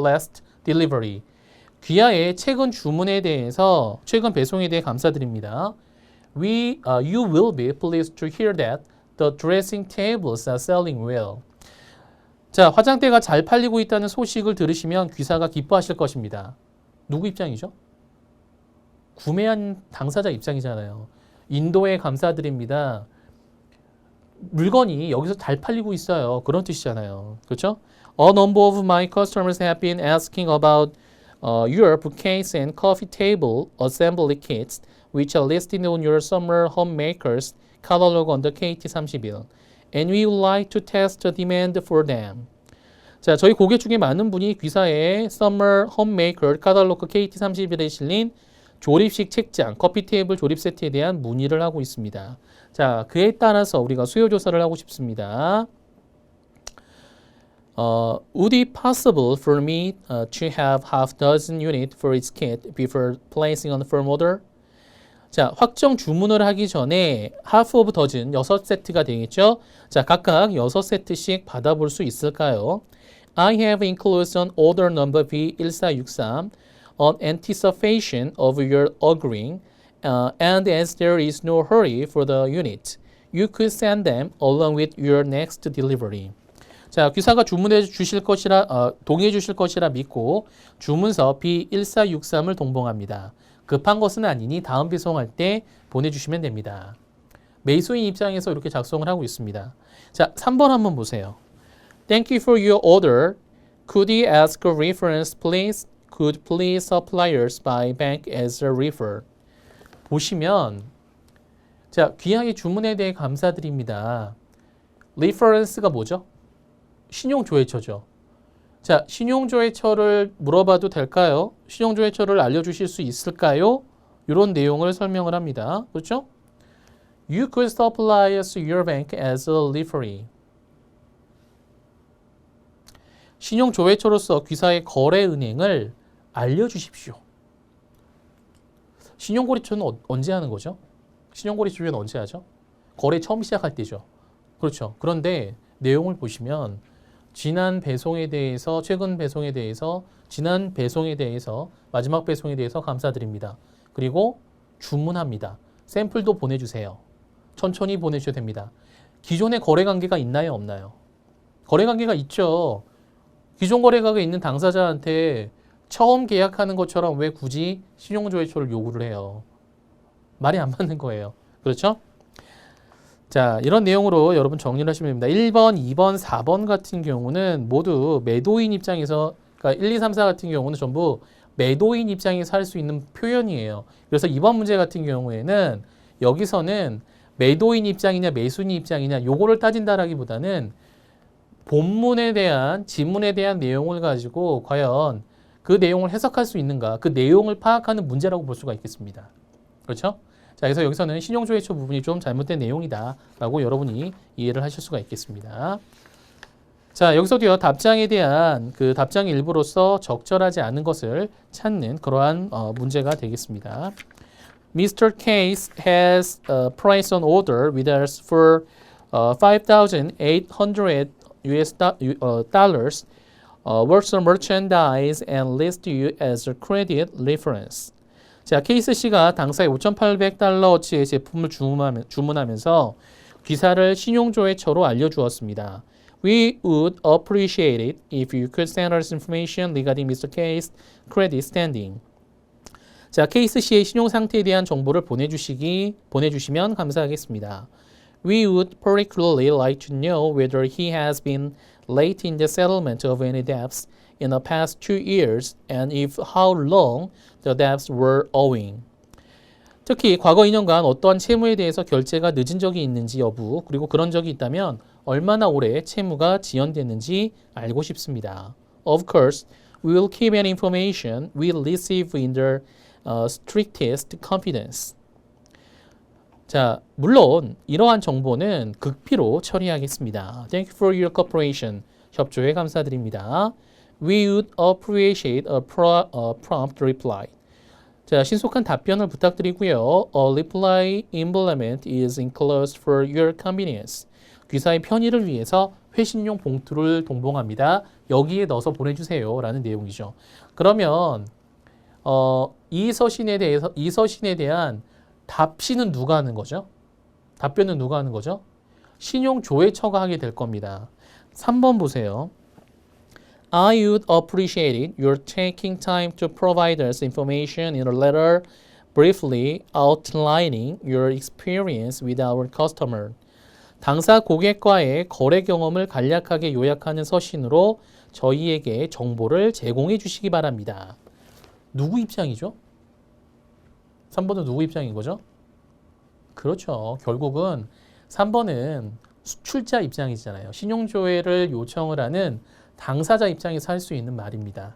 last delivery. 귀하의 최근 주문에 대해서, 최근 배송에 대해 감사드립니다. You will be pleased to hear that the dressing tables are selling well. 자, 화장대가 잘 팔리고 있다는 소식을 들으시면 귀사가 기뻐하실 것입니다. 누구 입장이죠? 구매한 당사자 입장이잖아요. 인도에 감사드립니다. 물건이 여기서 잘 팔리고 있어요. 그런 뜻이잖아요. 그렇죠? A number of my customers have been asking about your bookcase and coffee table assembly kits which are listed on your summer homemakers catalog on the KT31. And we would like to test the demand for them. 자, 저희 고객 중에 많은 분이 귀사의 Summer Homemaker 카탈로그 KT31에 실린 조립식 책장, 커피 테이블 조립 세트에 대한 문의를 하고 있습니다. 자, 그에 따라서 우리가 수요 조사를 하고 싶습니다. Would it possible for me to have half dozen units for its kit before placing on firm order? 자, 확정 주문을 하기 전에 half of dozen 6세트가 되겠죠? 자, 각각 6세트씩 받아볼 수 있을까요? I have enclosed an order number B1463 on anticipation of your agreeing, and as there is no hurry for the unit, you could send them along with your next delivery. 자, 귀사가 주문해 주실 것이라 동의해 주실 것이라 믿고 주문서 B1463을 동봉합니다. 급한 것은 아니니 다음 배송할 때 보내주시면 됩니다. 매수인 입장에서 이렇게 작성을 하고 있습니다. 자, 3번 한번 보세요. Thank you for your order. Could you ask a reference, please? Could please suppliers by bank as a refer? 보시면 자, 귀하의 주문에 대해 감사드립니다. reference가 뭐죠? 신용조회처죠. 자, 신용조회처를 물어봐도 될까요? 신용조회처를 알려주실 수 있을까요? 이런 내용을 설명을 합니다. 그렇죠? You could supply us your bank as a referee. 신용조회처로서 귀사의 거래은행을 알려주십시오. 신용거래처는 언제 하는 거죠? 신용거래처는 언제 하죠? 거래 처음 시작할 때죠. 그렇죠. 그런데 내용을 보시면 지난 배송에 대해서, 최근 배송에 대해서, 지난 배송에 대해서, 마지막 배송에 대해서 감사드립니다. 그리고 주문합니다. 샘플도 보내주세요. 천천히 보내주셔도 됩니다. 기존의 거래관계가 있나요? 없나요? 거래관계가 있죠. 기존 거래관계가 있는 당사자한테 처음 계약하는 것처럼 왜 굳이 신용조회처를 요구를 해요? 말이 안 맞는 거예요. 그렇죠? 자, 이런 내용으로 여러분 정리를 하시면 됩니다. 1번, 2번, 4번 같은 경우는 모두 매도인 입장에서, 그러니까 1, 2, 3, 4 같은 경우는 전부 매도인 입장에서 할 수 있는 표현이에요. 그래서 이번 문제 같은 경우에는 여기서는 매도인 입장이냐 매수인 입장이냐 요거를 따진다라기보다는 본문에 대한, 지문에 대한 내용을 가지고 과연 그 내용을 해석할 수 있는가, 그 내용을 파악하는 문제라고 볼 수가 있겠습니다. 그렇죠? 자, 그래서 여기서는 신용조회처 부분이 좀 잘못된 내용이다 라고 여러분이 이해를 하실 수가 있겠습니다. 자, 여기서도요, 답장에 대한 그 답장의 일부로서 적절하지 않은 것을 찾는 그러한 문제가 되겠습니다. Mr. Case has placed an order with us for $5,800 worth of merchandise and list you as a credit reference. 자, 케이스 씨가 당사에 $5,800어치의 제품을 주문하면서 귀사를 신용조회처로 알려주었습니다. We would appreciate it if you could send us information regarding Mr. K's credit standing. 자, 케이스 씨의 신용 상태에 대한 정보를 보내주시면 감사하겠습니다. We would particularly like to know whether he has been late in the settlement of any debts in the past 2 years and if how long the debts were owing. 특히 과거 2년간 어떠한 채무에 대해서 결제가 늦은 적이 있는지 여부, 그리고 그런 적이 있다면 얼마나 오래 채무가 지연됐는지 알고 싶습니다. Of course, we will keep any information we receive in the strictest confidence. 자, 물론 이러한 정보는 극비로 처리하겠습니다. Thank you for your cooperation. 협조에 감사드립니다. We would appreciate a prompt reply. 자, 신속한 답변을 부탁드리고요. A reply implement is enclosed for your convenience. 귀사의 편의를 위해서 회신용 봉투를 동봉합니다. 여기에 넣어서 보내주세요. 라는 내용이죠. 그러면 이 서신에 대한 답시는 누가 하는 거죠? 답변은 누가 하는 거죠? 신용조회처가 하게 될 겁니다. 3번 보세요. I would appreciate it your taking time to provide us information in a letter briefly outlining your experience with our customer. 당사 고객과의 거래 경험을 간략하게 요약하는 서신으로 저희에게 정보를 제공해 주시기 바랍니다. 누구 입장이죠? 3번은 누구 입장인 거죠? 그렇죠. 결국은 3번은 수출자 입장이잖아요. 신용조회를 요청을 하는 당사자 입장에서 할 수 있는 말입니다.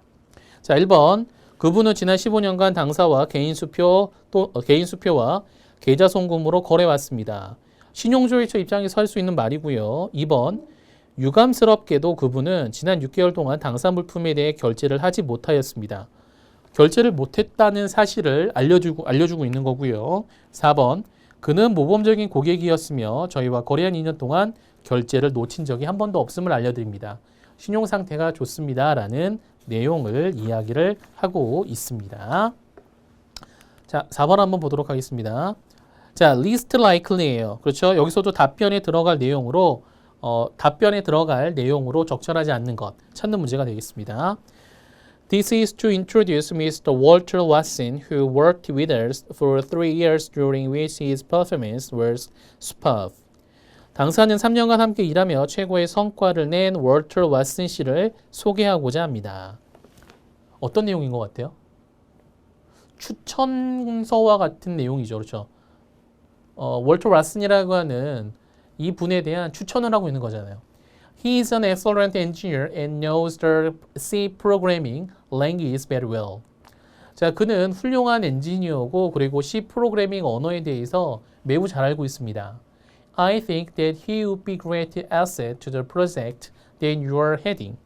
자, 1번. 그분은 지난 15년간 당사와 개인수표와 계좌송금으로 거래왔습니다. 신용조회처 입장에서 할 수 있는 말이고요. 2번. 유감스럽게도 그분은 지난 6개월 동안 당사 물품에 대해 결제를 하지 못하였습니다. 결제를 못했다는 사실을 알려주고 있는 거고요. 4번. 그는 모범적인 고객이었으며 저희와 거래한 2년 동안 결제를 놓친 적이 한 번도 없음을 알려드립니다. 신용 상태가 좋습니다. 라는 내용을 이야기를 하고 있습니다. 자, 4번 한번 보도록 하겠습니다. 자, least likely예요. 그렇죠? 여기서도 답변에 들어갈 내용으로 적절하지 않는 것 찾는 문제가 되겠습니다. This is to introduce Mr. Walter Watson, who worked with us for 3 years during which his performance was superb. 당사는 3년간 함께 일하며 최고의 성과를 낸 월터 왓슨 씨를 소개하고자 합니다. 어떤 내용인 것 같아요? 추천서와 같은 내용이죠. 그렇죠? 월터 왓슨이라고 하는 이 분에 대한 추천을 하고 있는 거잖아요. He is an excellent engineer and knows the C programming language very well. 자, 그는 훌륭한 엔지니어고 그리고 C 프로그래밍 언어에 대해서 매우 잘 알고 있습니다. I think that he would be great asset to the project that you are heading.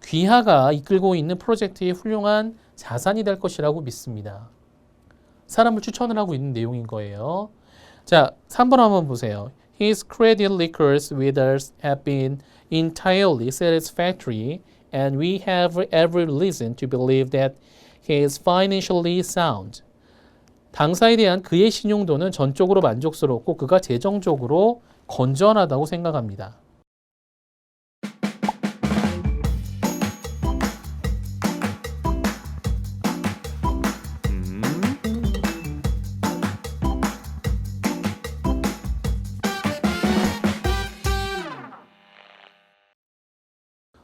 귀하가 이끌고 있는 프로젝트의 훌륭한 자산이 될 것이라고 믿습니다. 사람을 추천을 하고 있는 내용인 거예요. 자, 3번 한번 보세요. His credit records with us have been entirely satisfactory and we have every reason to believe that he is financially sound. 당사에 대한 그의 신용도는 전적으로 만족스럽고 그가 재정적으로 건전하다고 생각합니다.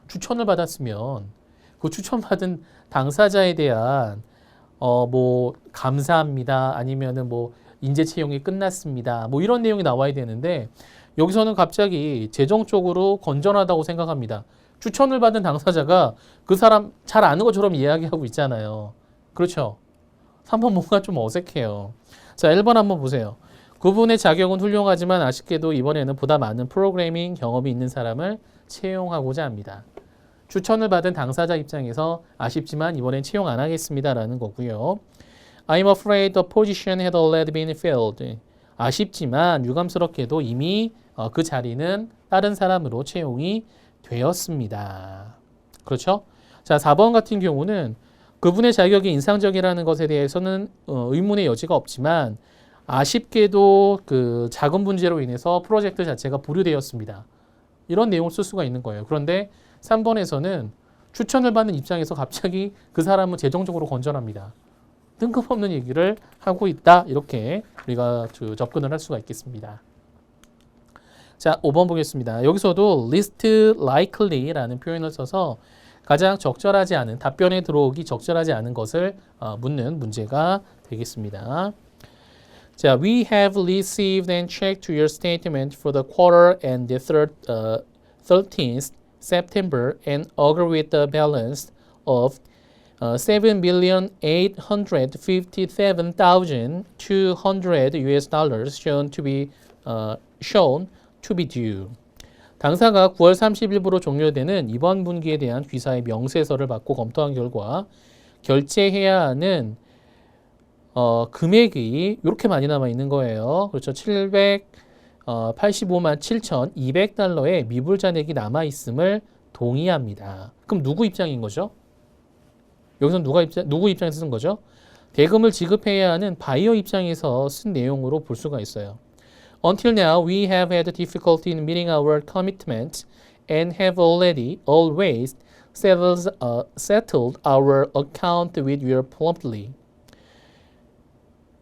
추천을 받았으면 그 추천받은 당사자에 대한 뭐 감사합니다 아니면은 뭐 인재 채용이 끝났습니다 뭐 이런 내용이 나와야 되는데 여기서는 갑자기 재정적으로 건전하다고 생각합니다. 추천을 받은 당사자가 그 사람 잘 아는 것처럼 이야기하고 있잖아요. 그렇죠? 3번 뭔가 좀 어색해요. 자, 1번 한번 보세요. 그분의 자격은 훌륭하지만 아쉽게도 이번에는 보다 많은 프로그래밍 경험이 있는 사람을 채용하고자 합니다. 추천을 받은 당사자 입장에서 아쉽지만 이번엔 채용 안 하겠습니다라는 거고요. I'm afraid the position had already been filled. 아쉽지만 유감스럽게도 이미 그 자리는 다른 사람으로 채용이 되었습니다. 그렇죠? 자, 4번 같은 경우는 그분의 자격이 인상적이라는 것에 대해서는 의문의 여지가 없지만 아쉽게도 그 작은 문제로 인해서 프로젝트 자체가 보류되었습니다. 이런 내용을 쓸 수가 있는 거예요. 그런데 3번에서는 추천을 받는 입장에서 갑자기 그 사람은 재정적으로 건전합니다. 뜬금없는 얘기를 하고 있다. 이렇게 우리가 접근을 할 수가 있겠습니다. 자, 5번 보겠습니다. 여기서도 least likely라는 표현을 써서 가장 적절하지 않은, 답변에 들어오기 적절하지 않은 것을 묻는 문제가 되겠습니다. 자, we have received and checked your statement for the quarter and the 13th September and agree with the balance of $7,857,200 shown to be due. 당사가 9월 30일부로 종료되는 이번 분기에 대한 귀사의 명세서를 받고 검토한 결과 결제해야 하는 금액이 이렇게 많이 남아 있는 거예요. 그렇죠. 785만 7,200달러의 미불 잔액이 남아 있음을 동의합니다. 그럼 누구 입장인 거죠? 여기서 누구 입장에서 쓴 거죠? 대금을 지급해야 하는 바이어 입장에서 쓴 내용으로 볼 수가 있어요. Until now, we have had difficulty in meeting our commitment and have always settled our account with you promptly.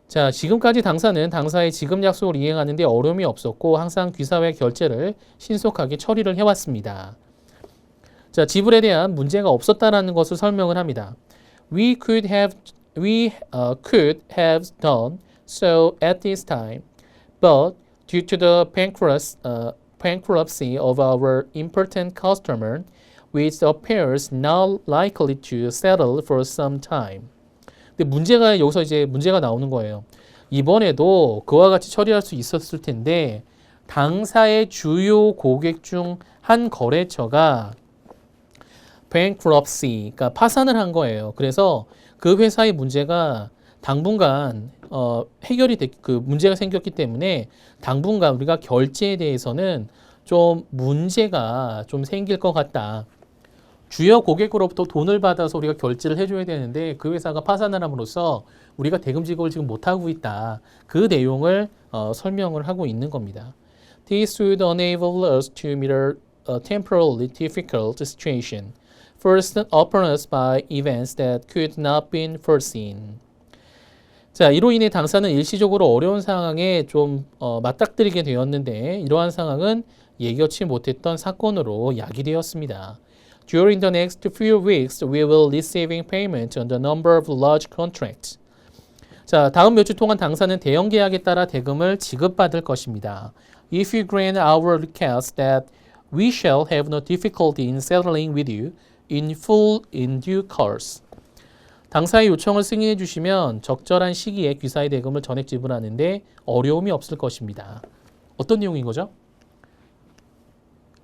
자, 지금까지 당사는 당사의 지급 약속을 이행하는 데 어려움이 없었고 항상 귀사회 결제를 신속하게 처리를 해왔습니다. 자, 지불에 대한 문제가 없었다라는 것을 설명을 합니다. We could have done so at this time, but due to the bankruptcy of our important customer, which appears not likely to settle for some time. 근데 여기서 이제 문제가 나오는 거예요. 이번에도 그와 같이 처리할 수 있었을 텐데 당사의 주요 고객 중 한 거래처가 bankruptcy, 그러니까 파산을 한 거예요. 그래서 그 회사의 문제가 당분간 그 문제가 생겼기 때문에 당분간 우리가 결제에 대해서는 좀 문제가 좀 생길 것 같다. 주요 고객으로부터 돈을 받아서 우리가 결제를 해줘야 되는데 그 회사가 파산을 함으로써 우리가 대금 지급을 지금 못하고 있다. 그 내용을 설명을 하고 있는 겁니다. This would enable us to meet a temporarily difficult situation, first upon us by events that could not be foreseen. 자, 이로 인해 당사는 일시적으로 어려운 상황에 좀 맞닥뜨리게 되었는데 이러한 상황은 예견치 못했던 사건으로 야기되었습니다. During the next few weeks, we will receiving payment on the number of large contracts. 자, 다음 몇 주 동안 당사는 대형 계약에 따라 대금을 지급받을 것입니다. If you grant our request that we shall have no difficulty in settling with you in full in due course. 당사의 요청을 승인해 주시면 적절한 시기에 귀사의 대금을 전액 지불하는데 어려움이 없을 것입니다. 어떤 내용인 거죠?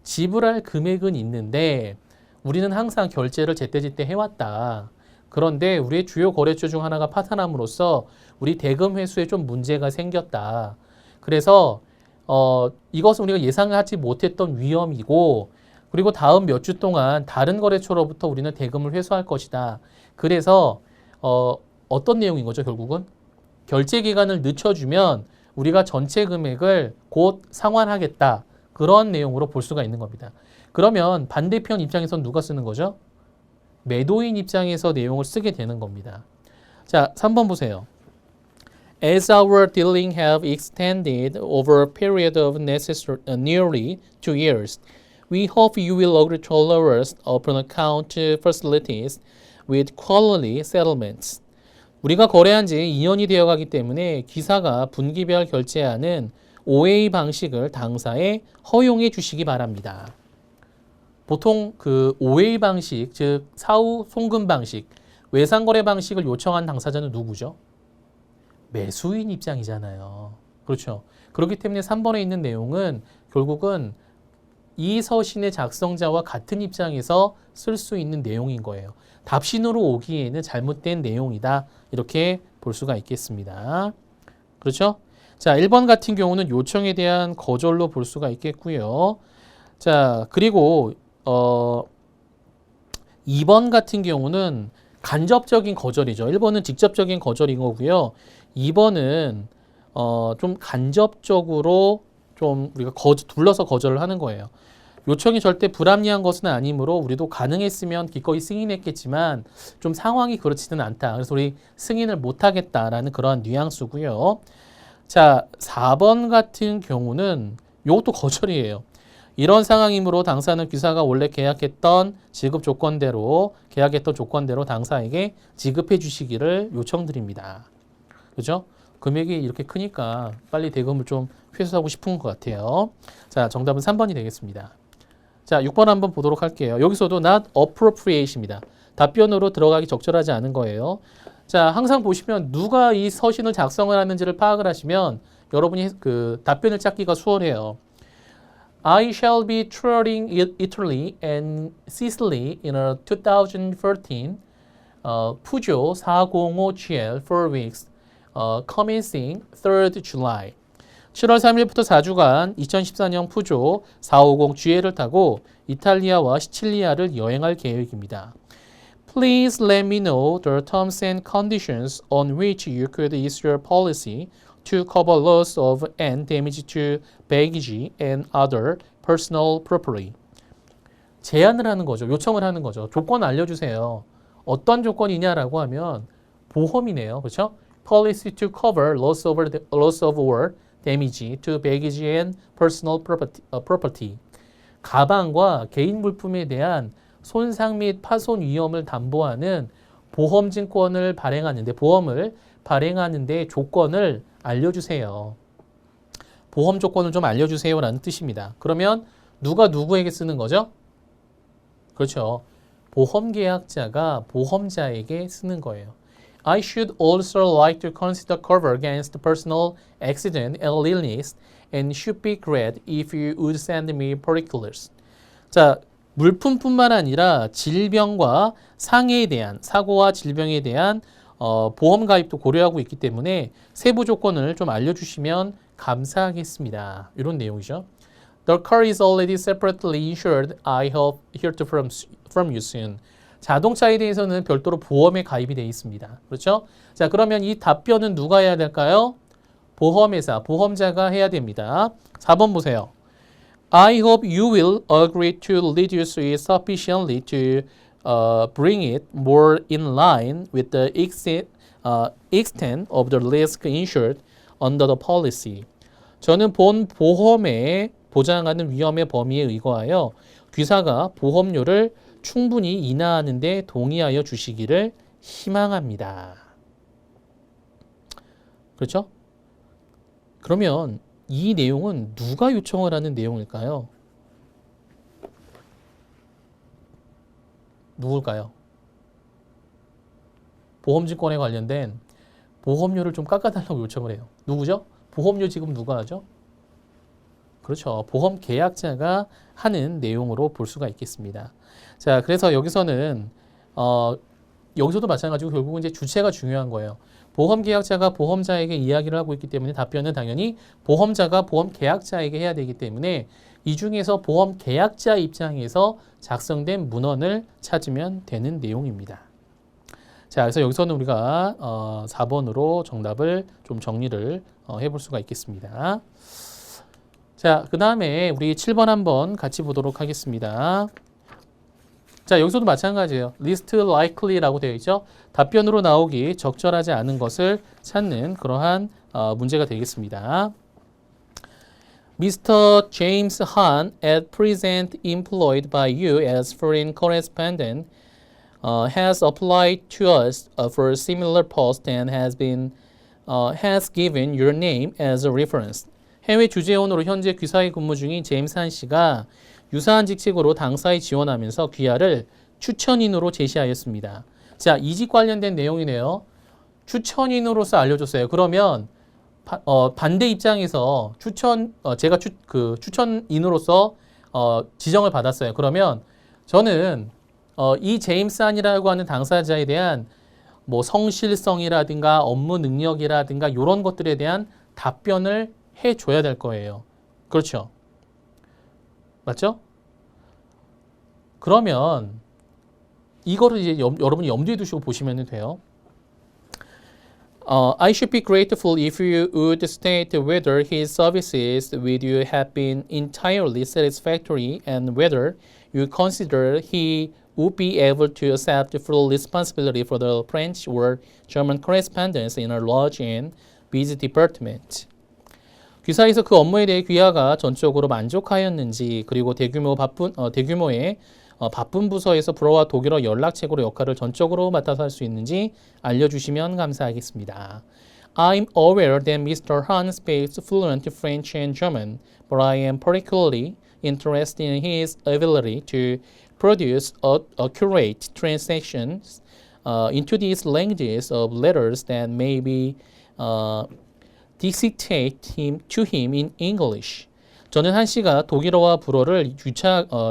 지불할 금액은 있는데 우리는 항상 결제를 제때제때 해왔다. 그런데 우리의 주요 거래처 중 하나가 파산함으로써 우리 대금 회수에 좀 문제가 생겼다. 그래서 이것은 우리가 예상하지 못했던 위험이고 그리고 다음 몇 주 동안 다른 거래처로부터 우리는 대금을 회수할 것이다. 그래서 어떤 내용인 거죠, 결국은? 결제 기간을 늦춰주면 우리가 전체 금액을 곧 상환하겠다. 그런 내용으로 볼 수가 있는 겁니다. 그러면 반대편 입장에서는 누가 쓰는 거죠? 매도인 입장에서 내용을 쓰게 되는 겁니다. 자, 3번 보세요. As our dealing have extended over a period of nearly 2 years, we hope you will agree to allow us open account facilities with quality settlements. 우리가 거래한 지 2년이 되어가기 때문에 기사가 분기별 결제하는 OA 방식을 당사에 허용해 주시기 바랍니다. 보통 그 OA 방식, 즉 사후 송금 방식, 외상거래 방식을 요청한 당사자는 누구죠? 매수인 입장이잖아요. 그렇죠. 그렇기 때문에 3번에 있는 내용은 결국은 이 서신의 작성자와 같은 입장에서 쓸 수 있는 내용인 거예요. 답신으로 오기에는 잘못된 내용이다. 이렇게 볼 수가 있겠습니다. 그렇죠? 자, 1번 같은 경우는 요청에 대한 거절로 볼 수가 있겠고요. 자, 그리고 2번 같은 경우는 간접적인 거절이죠. 1번은 직접적인 거절인 거고요. 2번은 좀 간접적으로 좀 우리가 둘러서 거절을 하는 거예요. 요청이 절대 불합리한 것은 아니므로 우리도 가능했으면 기꺼이 승인했겠지만 좀 상황이 그렇지는 않다. 그래서 우리 승인을 못하겠다라는 그러한 뉘앙스고요. 자, 4번 같은 경우는 이것도 거절이에요. 이런 상황이므로 당사는 귀사가 원래 계약했던 지급 조건대로 계약했던 조건대로 당사에게 지급해 주시기를 요청드립니다. 그죠? 금액이 이렇게 크니까 빨리 대금을 좀 회수하고 싶은 것 같아요. 자, 정답은 3번이 되겠습니다. 자, 6번 한번 보도록 할게요. 여기서도 not appropriate입니다. 답변으로 들어가기 적절하지 않은 거예요. 자, 항상 보시면 누가 이 서신을 작성을 하는지를 파악을 하시면 여러분이 그 답변을 찾기가 수월해요. I shall be touring Italy and Sicily in a 2013 Peugeot 405GL 4 weeks, commencing 3rd July. 7월 3일부터 4주간 2014년 푸조 450GL을 타고 이탈리아와 시칠리아를 여행할 계획입니다. Please let me know the terms and conditions on which you could issue your policy to cover loss of and damage to baggage and other personal property. 제안을 하는 거죠. 요청을 하는 거죠. 조건 알려주세요. 어떤 조건이냐라고 하면 보험이네요. 그렇죠? Policy to cover loss of or damage to baggage and personal property. 가방과 개인 물품에 대한 손상 및 파손 위험을 담보하는 보험증권을 발행하는데 보험을 발행하는데 조건을 알려주세요. 보험 조건을 좀 알려주세요라는 뜻입니다. 그러면 누가 누구에게 쓰는 거죠? 그렇죠. 보험계약자가 보험자에게 쓰는 거예요. I should also like to consider cover against personal accident and illness and should be glad if you would send me particulars. 자, 물품뿐만 아니라 질병과 상해에 대한 사고와 질병에 대한 보험 가입도 고려하고 있기 때문에 세부 조건을 좀 알려주시면 감사하겠습니다. 이런 내용이죠. The car is already separately insured. I hope hear from you soon. 자동차에 대해서는 별도로 보험에 가입이 되어 있습니다. 그렇죠? 자, 그러면 이 답변은 누가 해야 될까요? 보험회사, 보험자가 해야 됩니다. 4번 보세요. I hope you will agree to reduce it sufficiently to bring it more in line with the extent of the risk insured under the policy. 저는 본 보험에 보장하는 위험의 범위에 의거하여 귀사가 보험료를 충분히 인하하는 데 동의하여 주시기를 희망합니다. 그렇죠? 그러면 이 내용은 누가 요청을 하는 내용일까요? 누굴까요? 보험증권에 관련된 보험료를 좀 깎아달라고 요청을 해요. 누구죠? 보험료 지금 누가 하죠? 그렇죠. 보험 계약자가 하는 내용으로 볼 수가 있겠습니다. 자, 그래서 여기서는 여기서도 마찬가지고 결국은 이제 주체가 중요한 거예요. 보험 계약자가 보험자에게 이야기를 하고 있기 때문에 답변은 당연히 보험자가 보험 계약자에게 해야 되기 때문에 이 중에서 보험 계약자 입장에서 작성된 문헌을 찾으면 되는 내용입니다. 자, 그래서 여기서는 우리가 4번으로 정답을 좀 정리를 해볼 수가 있겠습니다. 자, 그 다음에 우리 7번 한번 같이 보도록 하겠습니다. 자, 여기서도 마찬가지예요. least likely라고 되어 있죠. 답변으로 나오기 적절하지 않은 것을 찾는 그러한 문제가 되겠습니다. Mr. James Han, at present employed by you as foreign correspondent, has applied to us for a similar post and has given your name as a reference. 해외 주재원으로 현재 귀사에 근무 중인 제임스 한 씨가 유사한 직책으로 당사에 지원하면서 귀하를 추천인으로 제시하였습니다. 자, 이직 관련된 내용이네요. 추천인으로서 알려줬어요. 그러면 반대 입장에서 제가 추천인으로서 지정을 받았어요. 그러면 저는 이 제임스 한이라고 하는 당사자에 대한 뭐 성실성이라든가 업무 능력이라든가 이런 것들에 대한 답변을 해줘야 될 거예요. 그렇죠? 맞죠? 그러면 이거를 이제 여러분이 염두에 두시고 보시면 돼요. I should be grateful if you would state whether his services with you have been entirely satisfactory and whether you consider he would be able to accept full responsibility for the French or German correspondence in a large and busy department. 귀사에서 그 업무에 대해 귀하가 전적으로 만족하였는지 그리고 대규모의 바쁜 부서에서 불어와 독일어 연락책으로 역할을 전적으로 맡아서 할 수 있는지 알려주시면 감사하겠습니다. I'm aware that Mr. Han speaks fluent French and German, but I am particularly interested in his ability to produce accurate translations into these languages of letters that may be dictate to him in English. 저는 한 씨가 독일어와 불어를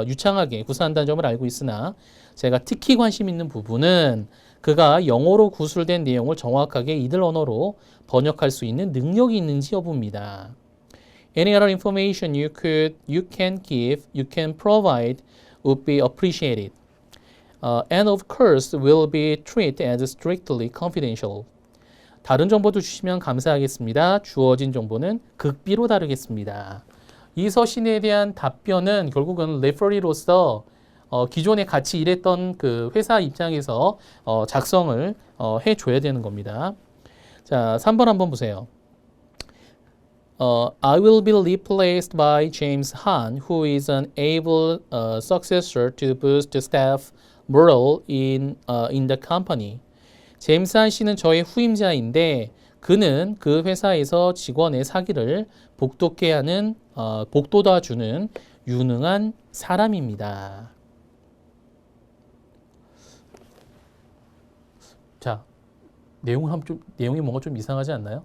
유창하게 구사한다는 점을 알고 있으나 제가 특히 관심 있는 부분은 그가 영어로 구술된 내용을 정확하게 이들 언어로 번역할 수 있는 능력이 있는지 여부입니다. Any other information you can provide would be appreciated. And of course will be treated as strictly confidential. 다른 정보도 주시면 감사하겠습니다. 주어진 정보는 극비로 다루겠습니다. 이 서신에 대한 답변은 결국은 레퍼리로서 기존에 같이 일했던 그 회사 입장에서 작성을 해줘야 되는 겁니다. 자, 3번 한번 보세요. I will be replaced by James Han, who is an able successor to boost staff morale in the company. 제임스 한 씨는 저의 후임자인데 그는 그 회사에서 직원의 사기를 복돋아주는 유능한 사람입니다. 자, 내용이 뭔가 좀 이상하지 않나요?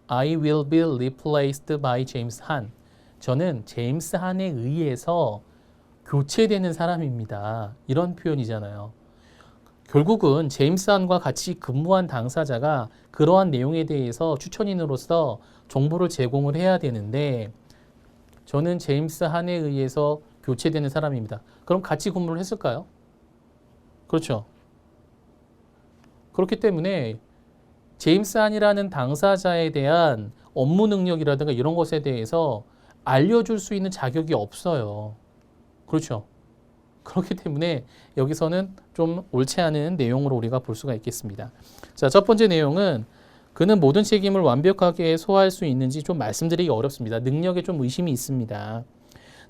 I will be replaced by James Han. 저는 제임스 한에 의해서 교체되는 사람입니다. 이런 표현이잖아요. 결국은 제임스 한과 같이 근무한 당사자가 그러한 내용에 대해서 추천인으로서 정보를 제공을 해야 되는데 저는 제임스 한에 의해서 교체되는 사람입니다. 그럼 같이 근무를 했을까요? 그렇죠. 그렇기 때문에 제임스 한이라는 당사자에 대한 업무 능력이라든가 이런 것에 대해서 알려줄 수 있는 자격이 없어요. 그렇죠. 그렇기 때문에 여기서는 좀 옳지 않은 내용으로 우리가 볼 수가 있겠습니다. 자, 첫 번째 내용은 그는 모든 책임을 완벽하게 소화할 수 있는지 좀 말씀드리기 어렵습니다. 능력에 좀 의심이 있습니다.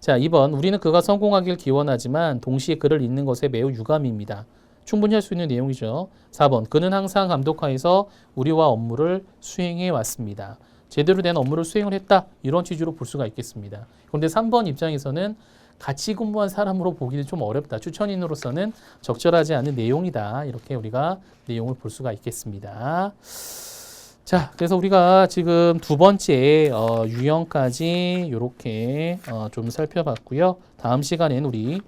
자, 2번 우리는 그가 성공하길 기원하지만 동시에 그를 잊는 것에 매우 유감입니다. 충분히 할 수 있는 내용이죠. 4번 그는 항상 감독하에서 우리와 업무를 수행해 왔습니다. 제대로 된 업무를 수행을 했다. 이런 취지로 볼 수가 있겠습니다. 그런데 3번 입장에서는 같이 근무한 사람으로 보기는 좀 어렵다. 추천인으로서는 적절하지 않은 내용이다. 이렇게 우리가 내용을 볼 수가 있겠습니다. 자, 그래서 우리가 지금 두 번째 유형까지 이렇게 좀 살펴봤고요. 다음 시간엔 우리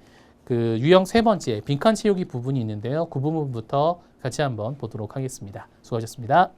그 유형 세 번째 빈칸 채우기 부분이 있는데요. 그 부분부터 같이 한번 보도록 하겠습니다. 수고하셨습니다.